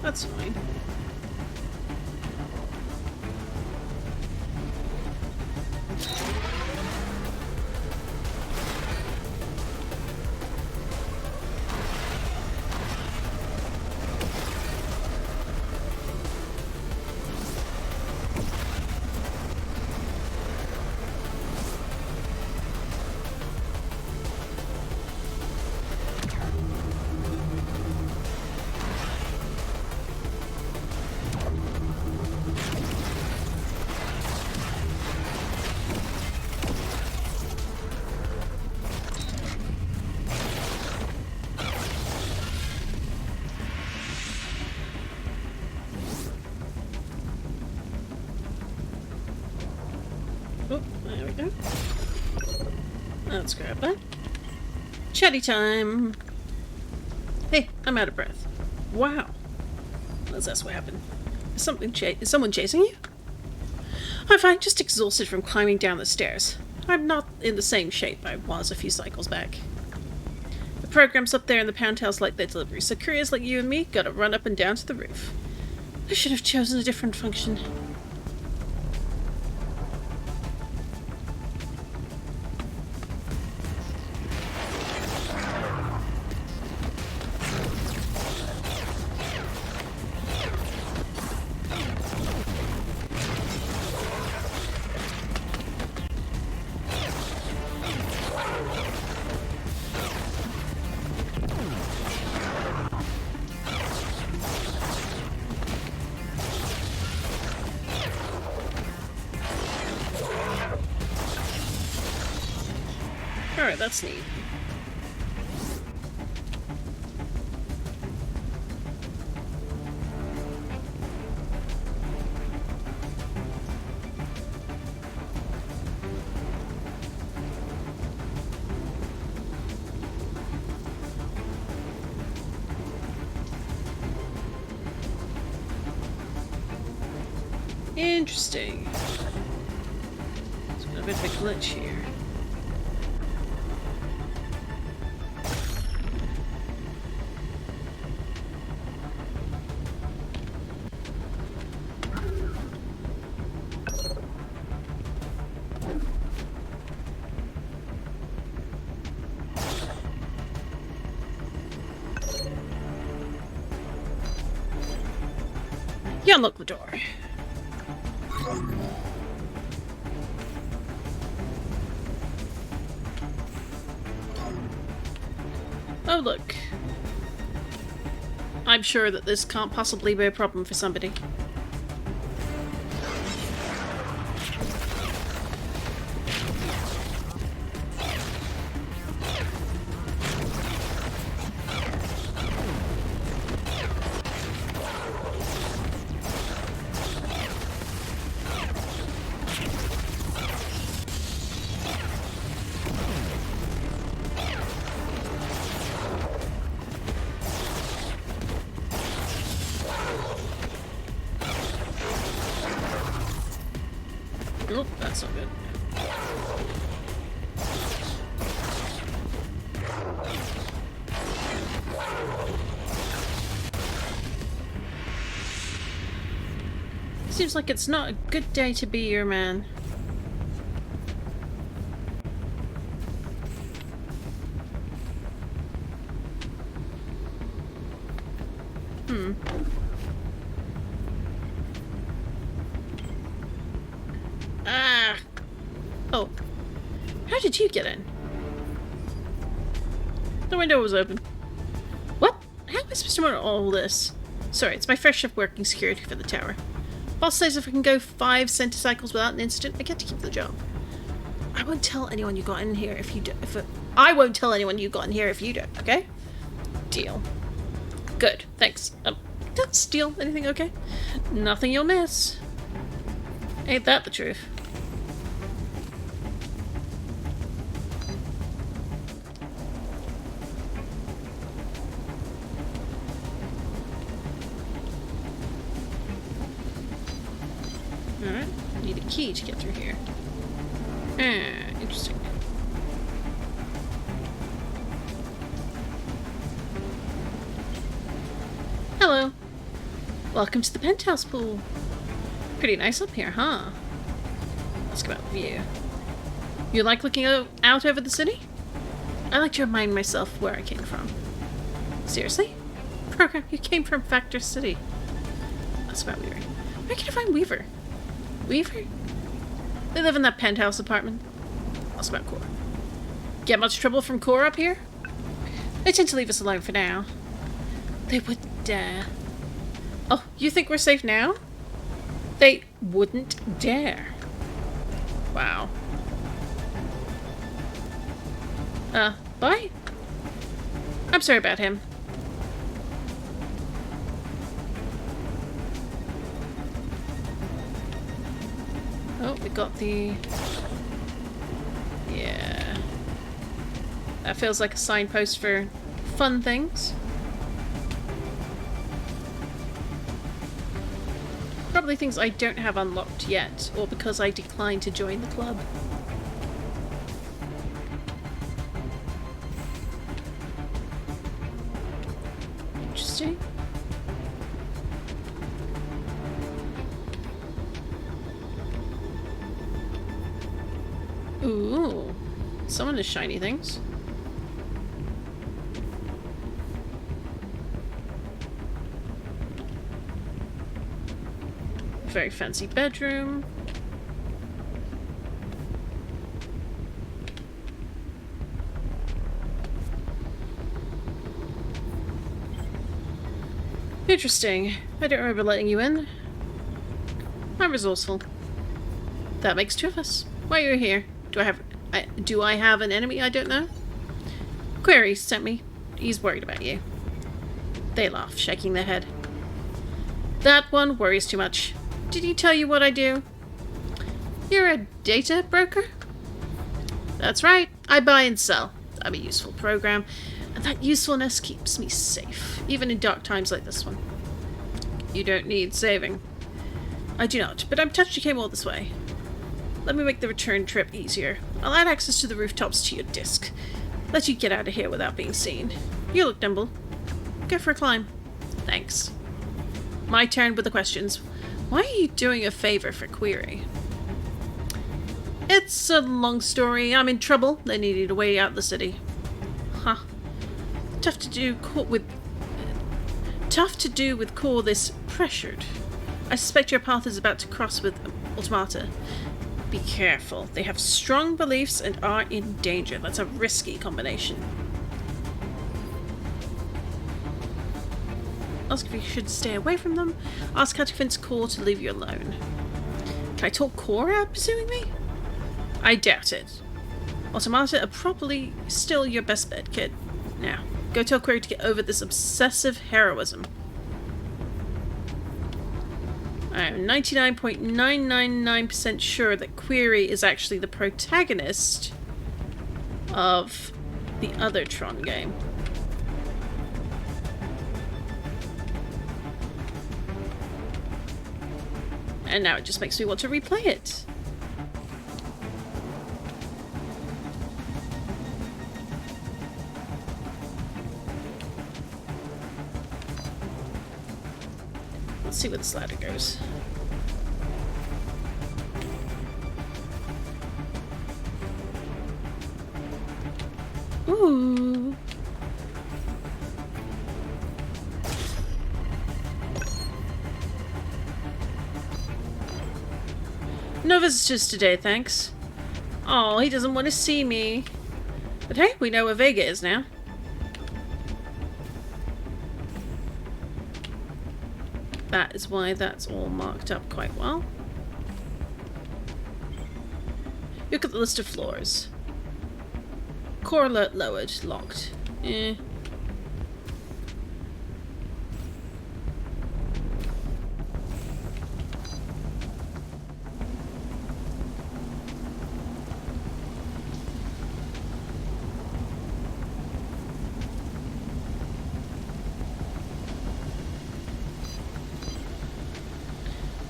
A: That's fine. Oh, there we go. Let's grab that. Chatty time! Hey, I'm out of breath. Wow. That's what happened. Is someone chasing you? I'm fine, just exhausted from climbing down the stairs. I'm not in the same shape I was a few cycles back. The program's up there in the pound house like their delivery, so couriers like you and me gotta run up and down to the roof. I should have chosen a different function. Alright, that's neat. Interesting. There's been a bit of a glitch here. You unlock the door. Oh, look. I'm sure that this can't possibly be a problem for somebody. Oh, that's not good. Seems like it's not a good day to be your man. Ah! Oh. How did you get in? The window was open. What? How am I supposed to run all this? Sorry, it's my first shift working security for the tower. Boss says if I can go 5 centicycles without an incident, I get to keep the job. I won't tell anyone you got in here if you do. I won't tell anyone you got in here if you don't, okay? Deal. Good, thanks. Don't steal anything, okay? Nothing you'll miss. Ain't that the truth? Alright, need a key to get through here. Interesting. Hello. Welcome to the penthouse pool. Pretty nice up here, huh? Let's go out the view. You like looking out over the city? I like to remind myself where I came from. Seriously? Program, you came from Factor City. That's about Weaver. Where can I find Weaver? Weaver? They live in that penthouse apartment. That's about Core. Get much trouble from Core up here? They tend to leave us alone for now. They wouldn't dare. Oh, you think we're safe now? They wouldn't dare. Wow. Bye? I'm sorry about him. Oh, we got the... Yeah. That feels like a signpost for fun things. Probably things I don't have unlocked yet, or because I declined to join the club. Interesting. Ooh, someone has shiny things. Very fancy bedroom. Interesting. I don't remember letting you in. I'm resourceful. That makes 2 of us. Why are you here? Do I have an enemy I don't know? Query sent me. He's worried about you. They laugh, shaking their head. That one worries too much. Did he tell you what I do? You're a data broker? That's right. I buy and sell. I'm a useful program, and that usefulness keeps me safe, even in dark times like this one. You don't need saving. I do not, but I'm touched you came all this way. Let me make the return trip easier. I'll add access to the rooftops to your disc. Let you get out of here without being seen. You look nimble. Go for a climb. Thanks. My turn with the questions. Why are you doing a favor for Query? It's a long story. I'm in trouble. They needed a way out of the city. Huh. Tough to do with Core this pressured. I suspect your path is about to cross with Automata. Be careful. They have strong beliefs and are in danger. That's a risky combination. Ask if you should stay away from them. Ask how to convince Core to leave you alone. Can I talk Core out pursuing me? I doubt it. Automata are probably still your best bet, kid. Now, go tell Query to get over this obsessive heroism. I'm 99.999% sure that Query is actually the protagonist of the other Tron game. And now it just makes me want to replay it. Let's see where this ladder goes. Ooh. No visitors today, thanks. Oh, he doesn't want to see me. But hey, we know where Vega is now. That is why that's all marked up quite well. Look at the list of floors. Core alert lowered. Locked. Eh.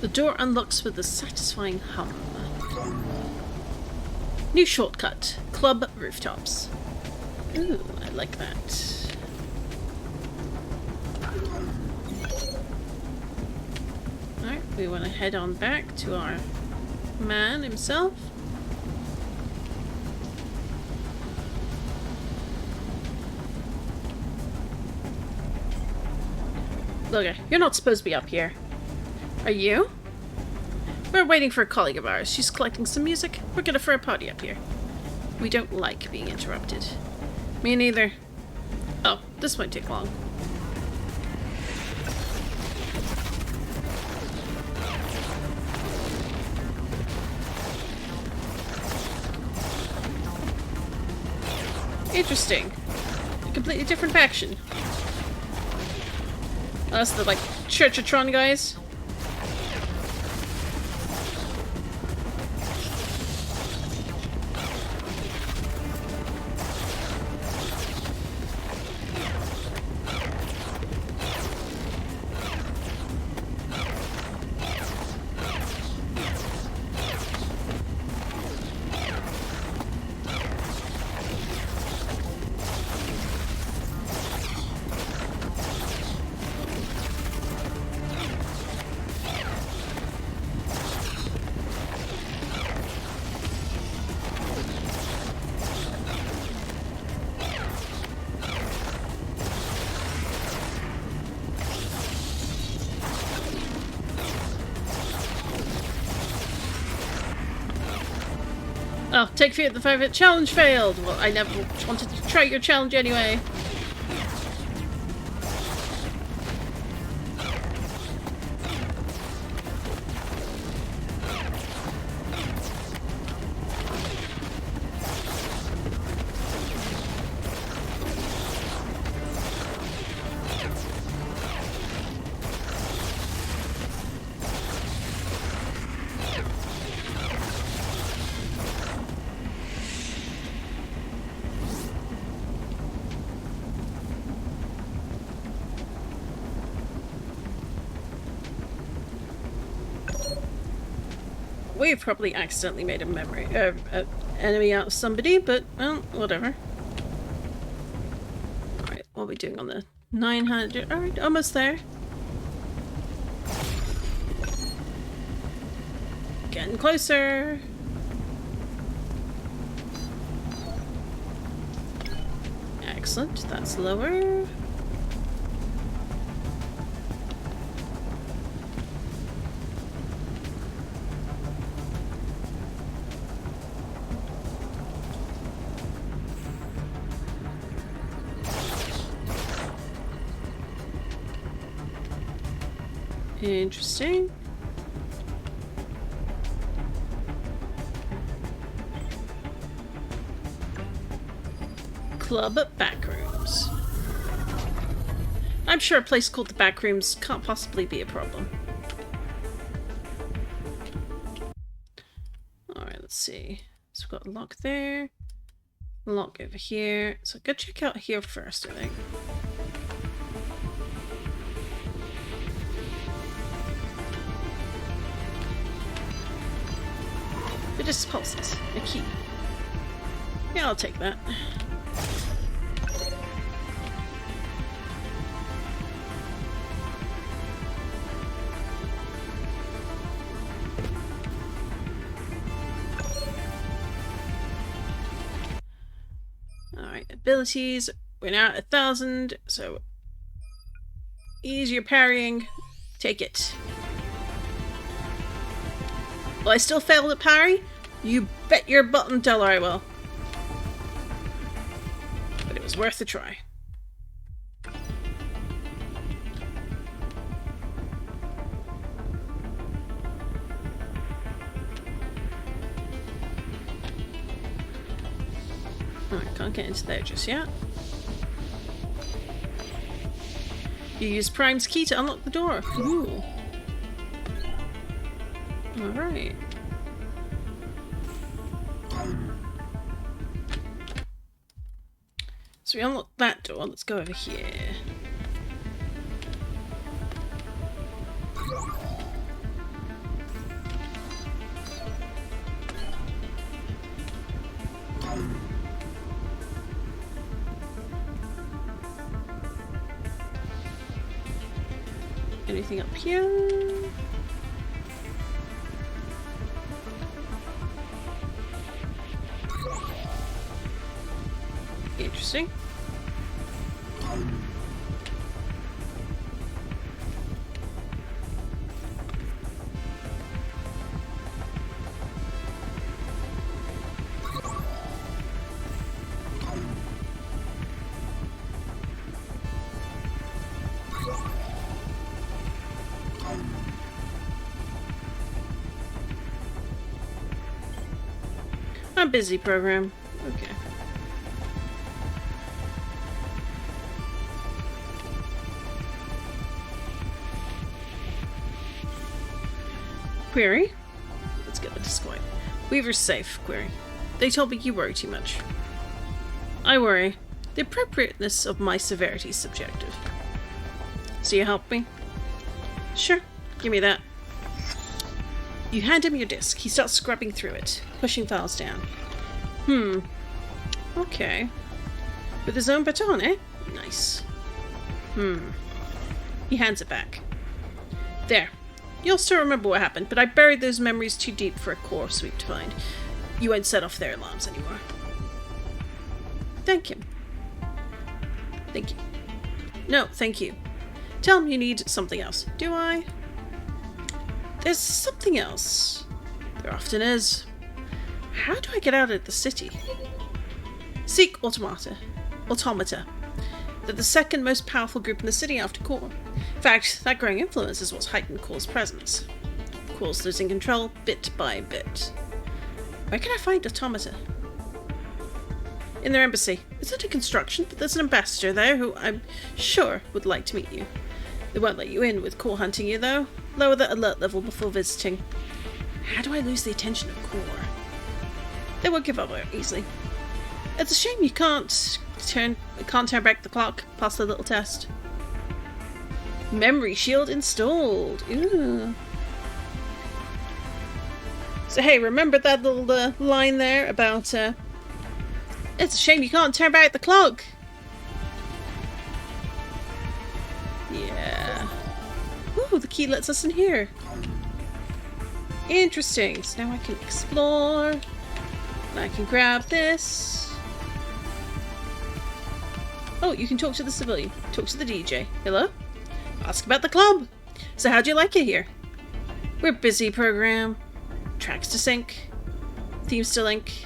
A: The door unlocks with a satisfying hum. New shortcut. Club rooftops. Ooh, I like that. Alright, we want to head on back to our man himself. Look, you're not supposed to be up here. Are you? We're waiting for a colleague of ours. She's collecting some music. We're gonna throw a party up here. We don't like being interrupted. Me neither. Oh, this won't take long. Interesting. A completely different faction. Oh, that's the, like, Church of Tron guys. Oh, take fear at the fact that challenge failed! Well, I never wanted to try your challenge anyway. We've probably accidentally made a enemy out of somebody, but, well, whatever. Alright, what are we doing on the 900? Alright, almost there. Getting closer. Excellent, that's lower. Interesting. Club Backrooms. I'm sure a place called the Backrooms can't possibly be a problem. Alright, let's see. So we've got a lock there. A lock over here. So go check out here first, I think. It just pulses. A key. Yeah, I'll take that. Alright, abilities. We're now at 1,000, so easier parrying. Take it. Will I still fail at parry? You bet your button dollar I will. But it was worth a try. Alright, can't get into there just yet. You use Prime's key to unlock the door. Ooh. Alright. So we unlocked that door. Let's go over here. Anything up here? Interesting. I'm busy, program. Okay. Query? Let's get the discoid. Weaver's safe. Query. They told me you worry too much. I worry. The appropriateness of my severity is subjective. So you help me? Sure. Give me that. You hand him your disc. He starts scrubbing through it, pushing files down. Okay. With his own baton, eh? Nice. He hands it back. There. You'll still remember what happened, but I buried those memories too deep for a core sweep to find. You won't set off their alarms anymore. Thank him. Thank you. No, thank you. Tell him you need something else. Do I? There's something else. There often is. How do I get out of the city? Seek Automata. They're the second most powerful group in the city after Core. In fact, that growing influence is what's heightened Core's presence. Core's losing control bit by bit. Where can I find Automata? In their embassy. It's under construction, but there's an ambassador there who I'm sure would like to meet you. They won't let you in with Core hunting you, though. Lower the alert level before visiting. How do I lose the attention of Core? They won't give up easily. It's a shame you can't turn back the clock past the little test. Memory shield installed. Ooh. So hey, remember that little line there about it's a shame you can't turn back the clock. Yeah. Ooh, the key lets us in here. Interesting. So now I can explore. And I can grab this. Oh, you can talk to the civilian. Talk to the DJ. Hello? Ask about the club. So how'd you like it here? We're busy, program. Tracks to sync. Themes to link.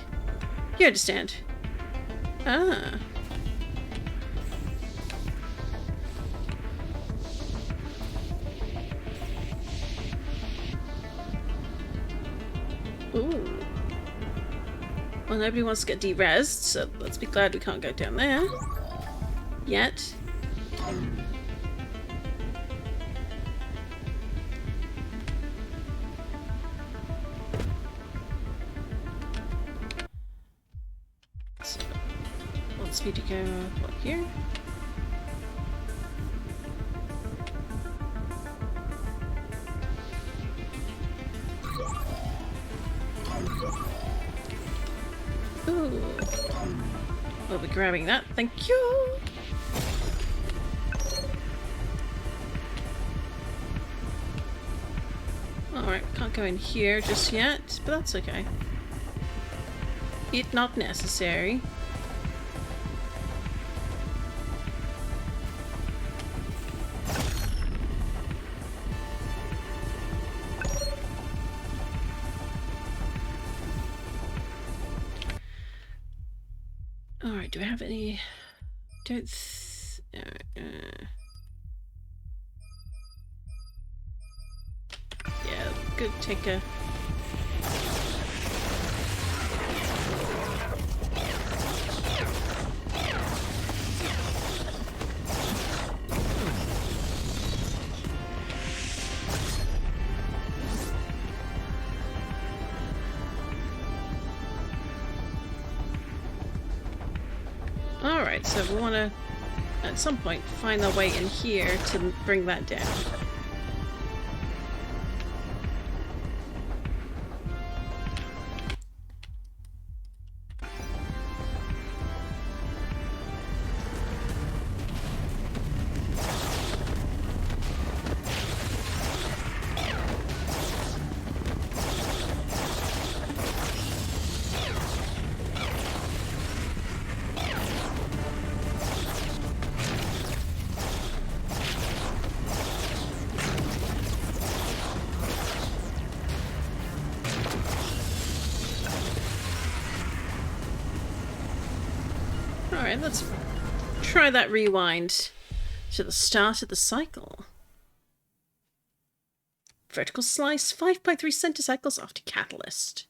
A: You understand. Ah. Ooh. Well, nobody wants to get de-rezzed, so let's be glad we can't go down there. Yet. So, wants me to go up here. Ooh. We'll be grabbing that, thank you! Alright, can't go in here just yet, but that's okay. It not necessary. Alright, do I have any... Yeah, good take a... Alright, so we want to, at some point, find our way in here to bring that down. Alright, let's try that rewind to the start of the cycle. Vertical slice, 5.3 centicycles after catalyst.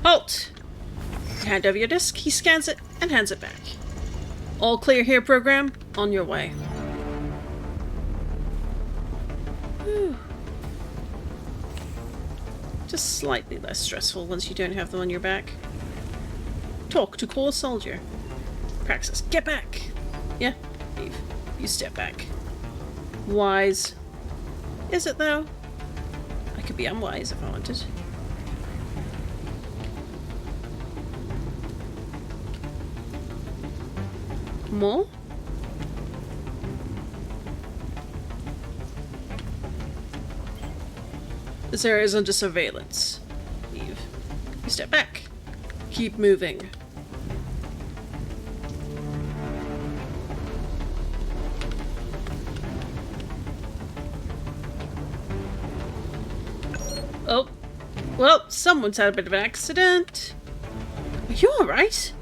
A: Halt! Hand over your disc, he scans it and hands it back. All clear here, program. On your way. Whew. Just slightly less stressful once you don't have them on your back. Talk to core soldier. Praxis, get back! Yeah, Eve, you step back. Wise. Is it though? I could be unwise if I wanted. More? This area is under surveillance. Eve, you step back. Keep moving. Oh. Well, someone's had a bit of an accident. Are you alright?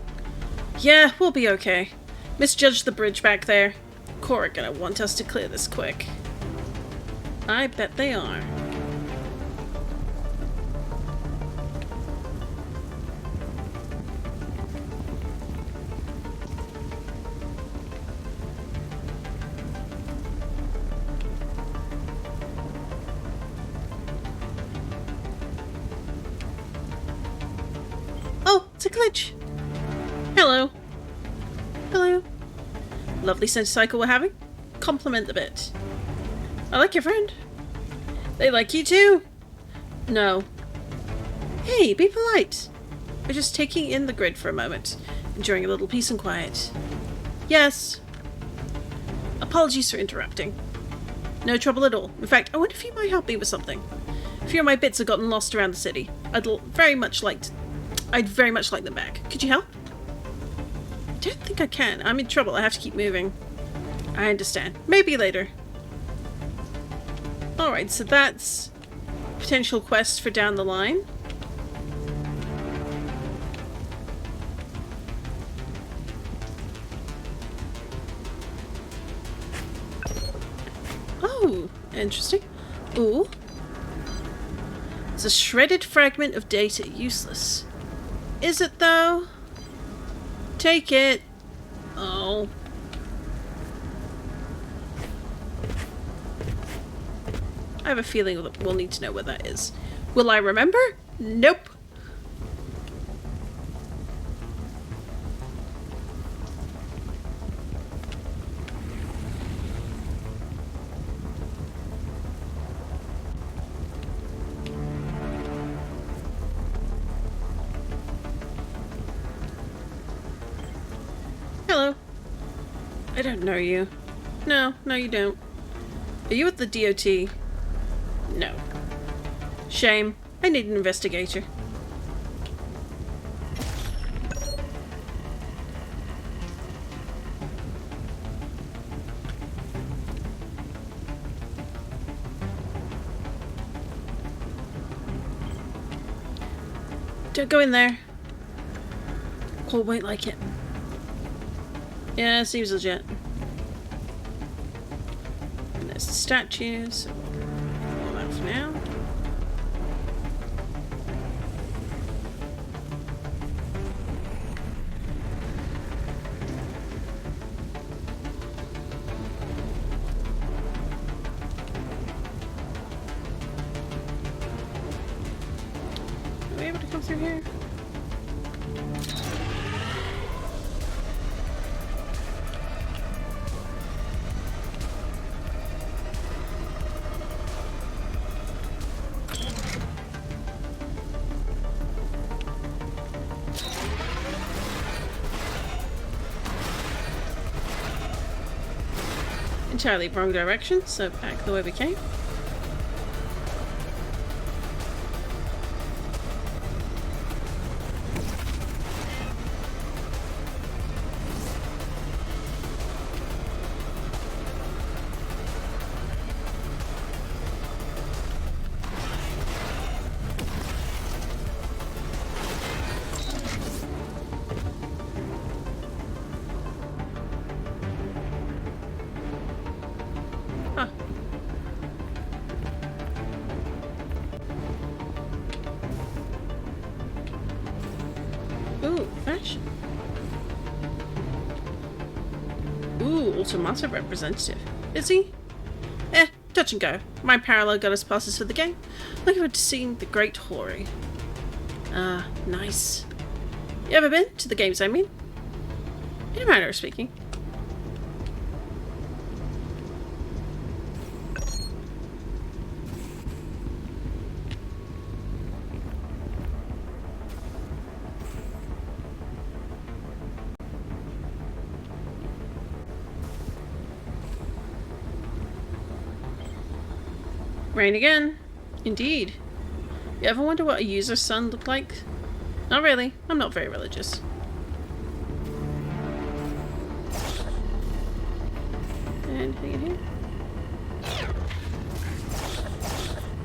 A: Yeah, we'll be okay. Misjudged the bridge back there. Core are gonna want us to clear this quick. I bet they are. Oh, it's a glitch. Hello. Hello. Lovely cycle we're having. Compliment the bit. I like your friend. They like you too. No. Hey, be polite. We're just taking in the grid for a moment. Enjoying a little peace and quiet. Yes. Apologies for interrupting. No trouble at all. In fact, I wonder if you might help me with something. A few of my bits have gotten lost around the city. I'd very much like them back. Could you help? I don't think I can. I'm in trouble. I have to keep moving. I understand. Maybe later. Alright, so that's potential quest for down the line. Interesting. Ooh. It's a shredded fragment of data. Useless. Is it, though? Take it. Oh. I have a feeling that we'll need to know what that is. Will I remember? Nope. Hello. I don't know you. No, you don't. Are you at the DOT? No. Shame. I need an investigator. Don't go in there. Cole won't like it. Yeah, seems legit. And there's the statues. All that for now. Are we able to come through here? Entirely wrong direction, so back the way we came. Huh. Ooh, fashion. Ooh, Automata representative. Is he? Touch and go. My parallel goddess passes for the game. Looking forward to seeing the great Hori. Ah, nice. You ever been to the games, I mean? In a manner of speaking. Rain again. Indeed. You ever wonder what a user's son looked like? Not really. I'm not very religious. Anything in here?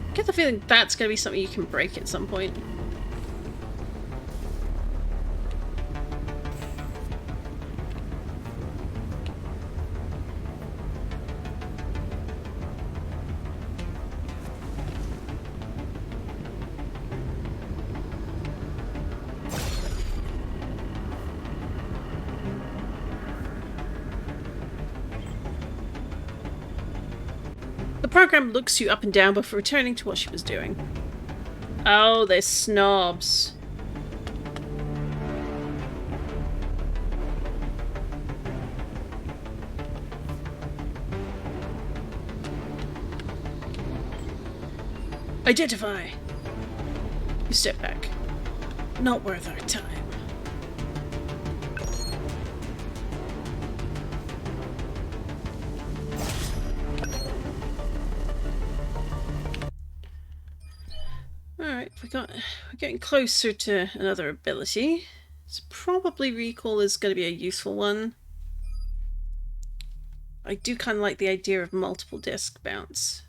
A: I get the feeling that's going to be something you can break at some point. The program looks you up and down before returning to what she was doing. Oh, they're snobs. Identify. You step back. Not worth our time. Alright, we're getting closer to another ability. So probably recall is going to be a useful one. I do kind of like the idea of multiple disc bounce.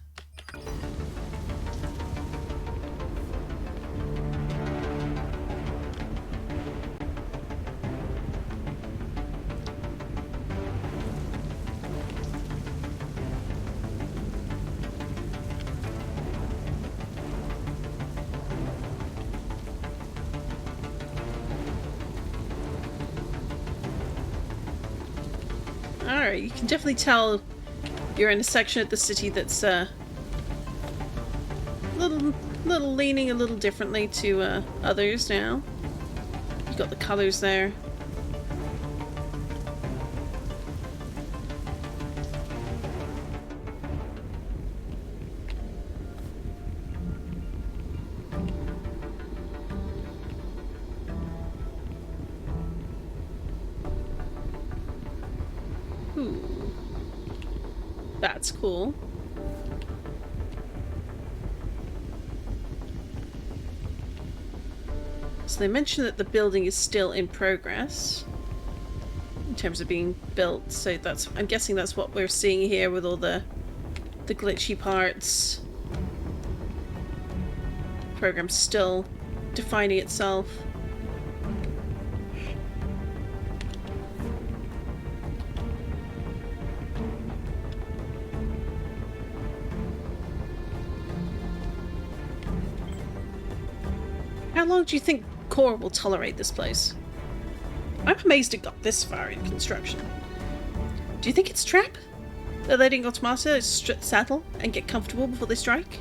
A: Alright, you can definitely tell you're in a section of the city that's little leaning a little differently to others now. You got the colors there. Ooh. That's cool. So they mentioned that the building is still in progress in terms of being built, so that's, I'm guessing that's what we're seeing here with all the glitchy parts. Program's still defining itself. How long do you think Core will tolerate this place? I'm amazed it got this far in construction. Do you think it's a trap? They're letting Automata settle and get comfortable before they strike?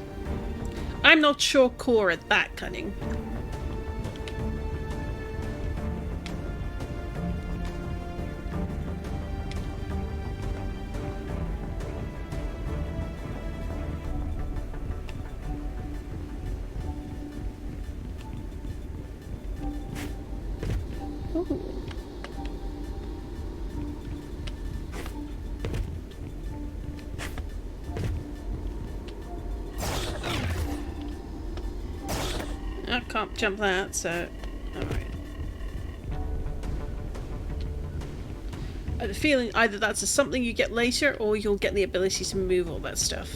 A: I'm not sure Core are that cunning. I can't jump that, so... Alright. I have a feeling either that's something you get later, or you'll get the ability to move all that stuff.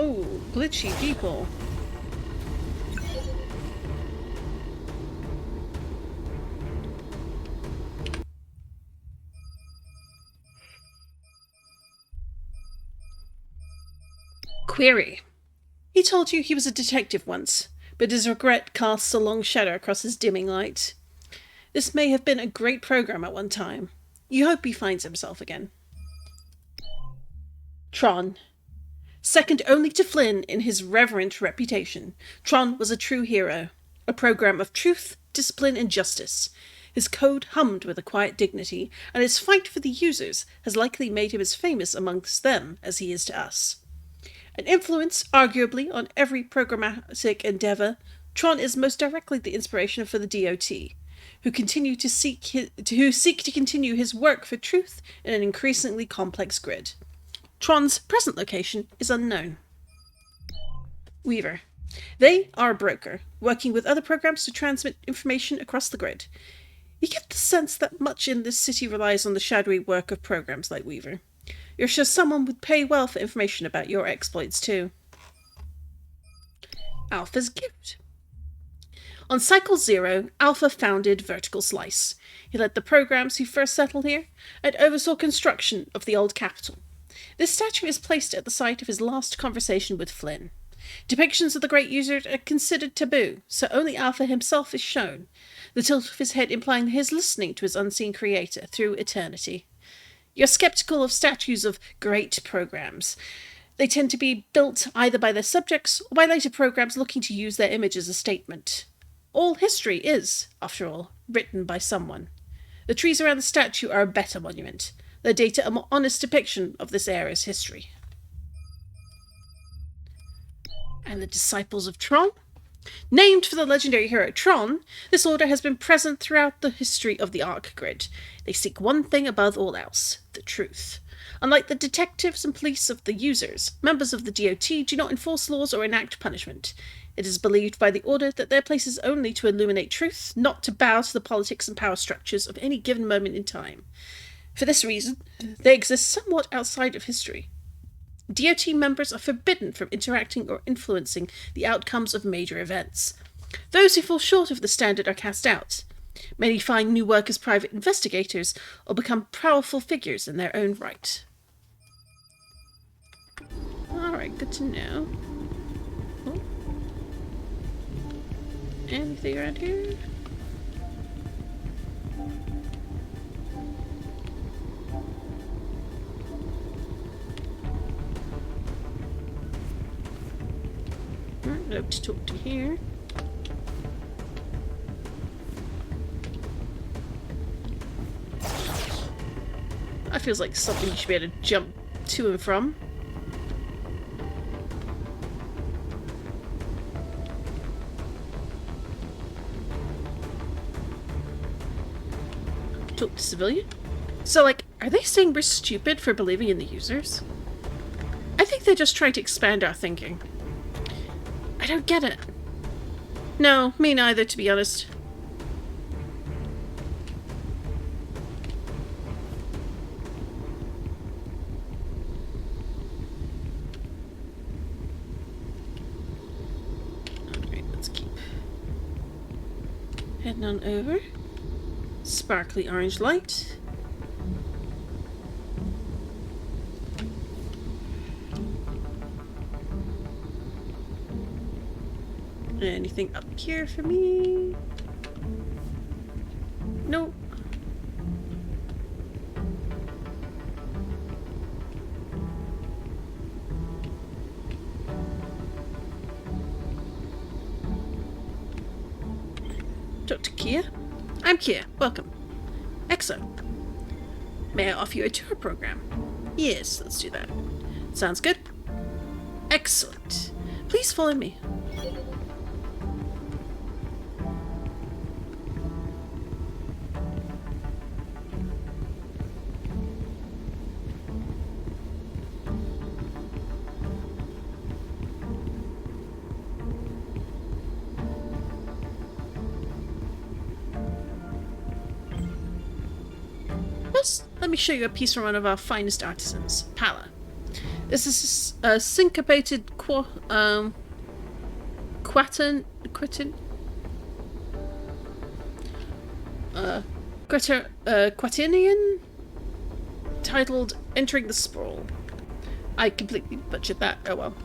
A: Oh, glitchy people. Query. He told you he was a detective once, but his regret casts a long shadow across his dimming light. This may have been a great program at one time. You hope he finds himself again. Tron. Second only to Flynn in his reverent reputation, Tron was a true hero, a program of truth, discipline, and justice. His code hummed with a quiet dignity, and his fight for the users has likely made him as famous amongst them as he is to us. An influence, arguably, on every programmatic endeavour, Tron is most directly the inspiration for the DOT, who seek to continue his work for truth in an increasingly complex grid. Tron's present location is unknown. Weaver. They are a broker, working with other programs to transmit information across the grid. You get the sense that much in this city relies on the shadowy work of programs like Weaver. You're sure someone would pay well for information about your exploits too. Alpha's gift. On Cycle 0, Alpha founded Vertical Slice. He led the programs who first settled here and oversaw construction of the old capital. This statue is placed at the site of his last conversation with Flynn. Depictions of the Great User are considered taboo, so only Alpha himself is shown, the tilt of his head implying he is listening to his unseen creator through eternity. You're skeptical of statues of great programs. They tend to be built either by their subjects or by later programs looking to use their image as a statement. All history is, after all, written by someone. The trees around the statue are a better monument. They data a more honest depiction of this era's history. And the Disciples of Tron? Named for the legendary hero Tron, this order has been present throughout the history of the Arc Grid. They seek one thing above all else, the truth. Unlike the detectives and police of the users, members of the DOT do not enforce laws or enact punishment. It is believed by the Order that their place is only to illuminate truth, not to bow to the politics and power structures of any given moment in time. For this reason, they exist somewhat outside of history. DOT members are forbidden from interacting or influencing the outcomes of major events. Those who fall short of the standard are cast out. Many find new work as private investigators or become powerful figures in their own right. Alright, good to know. Oh. Anything around here? Nope, to talk to here. That feels like something you should be able to jump to and from. Talk to civilian? So, like, are they saying we're stupid for believing in the users? I think they're just trying to expand our thinking. I don't get it. No, me neither, to be honest. Alright, let's keep heading on over. Sparkly orange light. Anything up here for me? Nope. Dr. Kia? I'm Kia. Welcome. EXO. May I offer you a tour program? Yes, let's do that. Sounds good? Excellent. Please follow me. First, let me show you a piece from one of our finest artisans, Pala. This is a syncopated Quatinian titled Entering the Sprawl. I completely butchered that, oh well.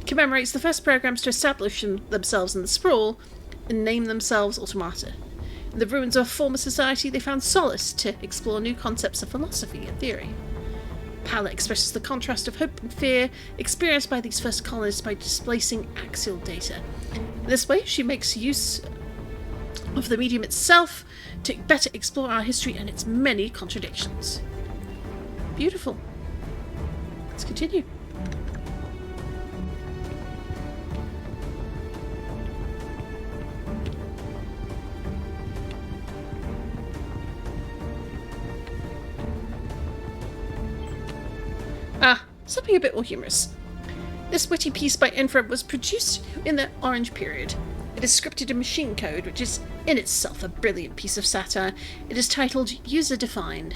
A: Commemorates the first programs to establish themselves in the Sprawl and name themselves Automata. In the ruins of a former society, they found solace to explore new concepts of philosophy and theory. Pala expresses the contrast of hope and fear experienced by these first colonists by displacing axial data. In this way, she makes use of the medium itself to better explore our history and its many contradictions. Beautiful. Let's continue. Something a bit more humorous. This witty piece by Infra was produced in the Orange period. It is scripted in machine code, which is in itself a brilliant piece of satire. It is titled User-Defined.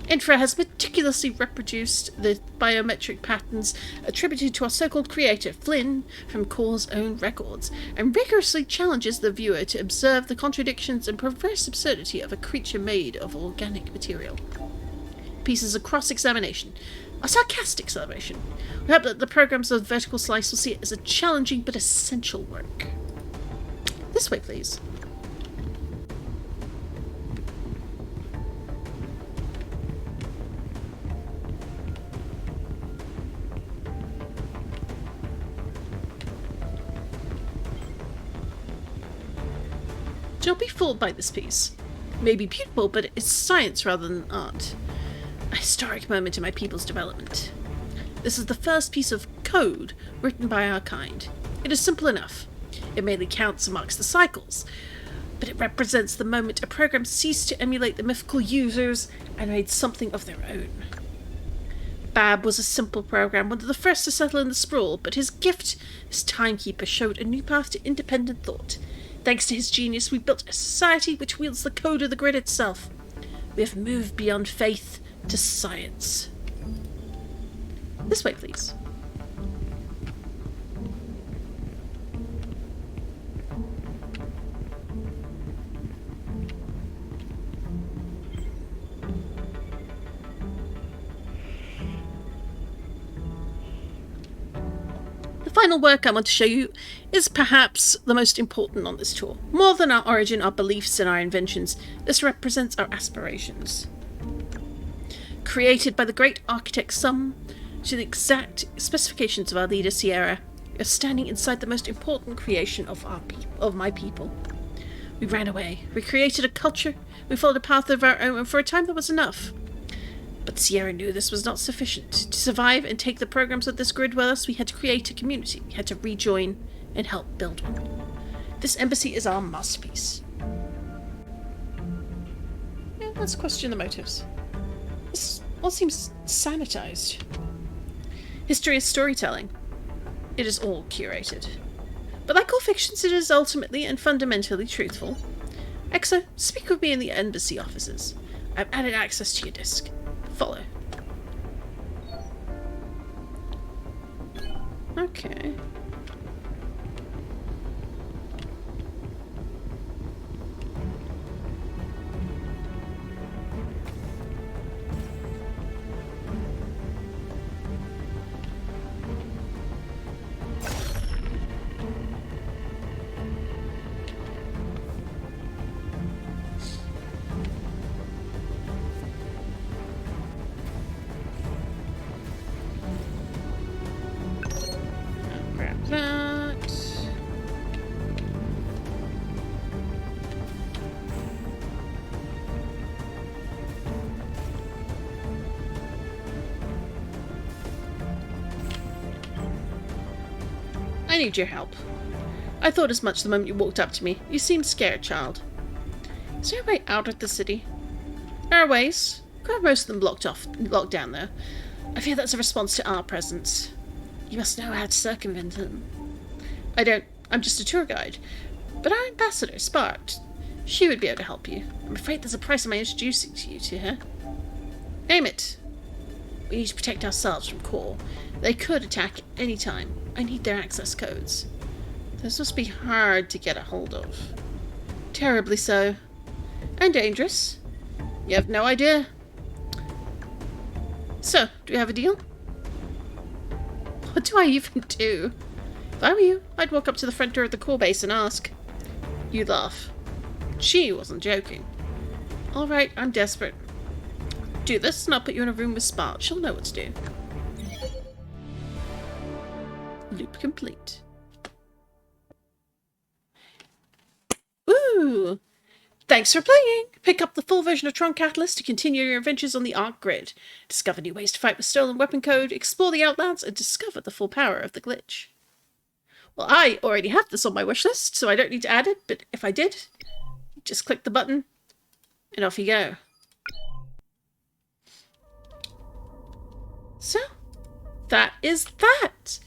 A: Infra has meticulously reproduced the biometric patterns attributed to our so-called creator, Flynn, from Core's own records, and rigorously challenges the viewer to observe the contradictions and perverse absurdity of a creature made of organic material. Pieces of cross-examination. A sarcastic celebration. We hope that the programs of Vertical Slice will see it as a challenging but essential work. This way, please. Don't be fooled by this piece. It may be beautiful, but it's science rather than art. A historic moment in my people's development. This is the first piece of code written by our kind. It is simple enough. It merely counts and marks the cycles, but it represents the moment a program ceased to emulate the mythical users and made something of their own. Bab was a simple program, one of the first to settle in the sprawl, but his gift as timekeeper showed a new path to independent thought. Thanks to his genius, we built a society which wields the code of the grid itself. We have moved beyond faith to science. This way, please. The final work I want to show you is perhaps the most important on this tour. More than our origin, our beliefs, and our inventions, this represents our aspirations. Created by the great architect Sum, to the exact specifications of our leader Sierra, you're standing inside the most important creation of my people. We ran away, we created a culture, we followed a path of our own, and for a time that was enough. But Sierra knew this was not sufficient. To survive and take the programs of this grid with us, we had to create a community. We had to rejoin and help build one. This embassy is our masterpiece. Yeah, let's question the motives. This all seems sanitized. History is storytelling. It is all curated. But like all fictions, it is ultimately and fundamentally truthful. Exo, speak with me in the embassy offices. I've added access to your disk. Follow. Okay. Grab that. I need your help. I thought as much the moment you walked up to me. You seemed scared, child. Is there a way out of the city? There are ways. We have most of them locked down though. I fear that's a response to our presence. You must know how to circumvent them. I don't. I'm just a tour guide. But our ambassador, Spark, she would be able to help you. I'm afraid there's a price in my introducing you to her. Name it. We need to protect ourselves from Core. They could attack any time. I need their access codes. Those must be hard to get a hold of. Terribly so. And dangerous. You have no idea. So, do we have a deal? What do I even do? If I were you, I'd walk up to the front door of the core base and ask. You laugh. She wasn't joking. Alright, I'm desperate. Do this and I'll put you in a room with Spark. She'll know what to do. Loop complete. Ooh! Thanks for playing! Pick up the full version of Tron Catalyst to continue your adventures on the Arc Grid. Discover new ways to fight with stolen weapon code, explore the Outlands, and discover the full power of the glitch. Well, I already have this on my wishlist, so I don't need to add it, but if I did, just click the button, and off you go. So, that is that!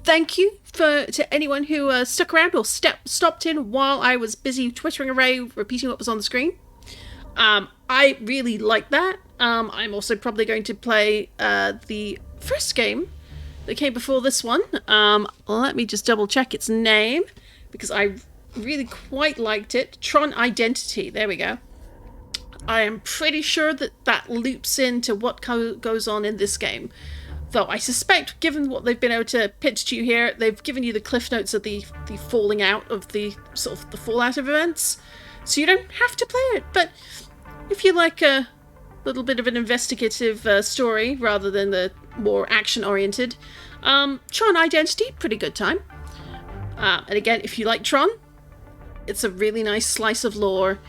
A: Thank you to anyone who stuck around or stopped in while I was busy twittering away, repeating what was on the screen. I really like that. I'm also probably going to play the first game that came before this one. Let me just double check its name, because I really quite liked it. Tron Identity, there we go. I am pretty sure that that loops into what goes on in this game. Though I suspect, given what they've been able to pitch to you here, they've given you the cliff notes of the falling out of the sort of the fallout of events, so you don't have to play it. But if you like a little bit of an investigative story rather than the more action-oriented, Tron Identity, pretty good time. And again, if you like Tron, it's a really nice slice of lore,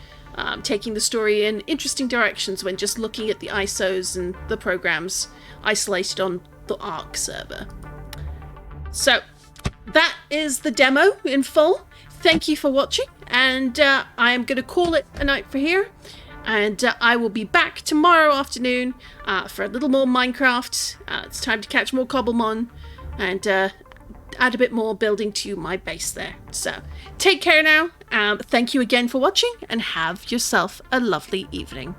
A: taking the story in interesting directions when just looking at the ISOs and the programs isolated on the Arc server. So, that is the demo in full. Thank you for watching, and I am going to call it a night for here. And I will be back tomorrow afternoon for a little more Minecraft. It's time to catch more Cobblemon and add a bit more building to my base there. So, take care now. Thank you again for watching, and have yourself a lovely evening.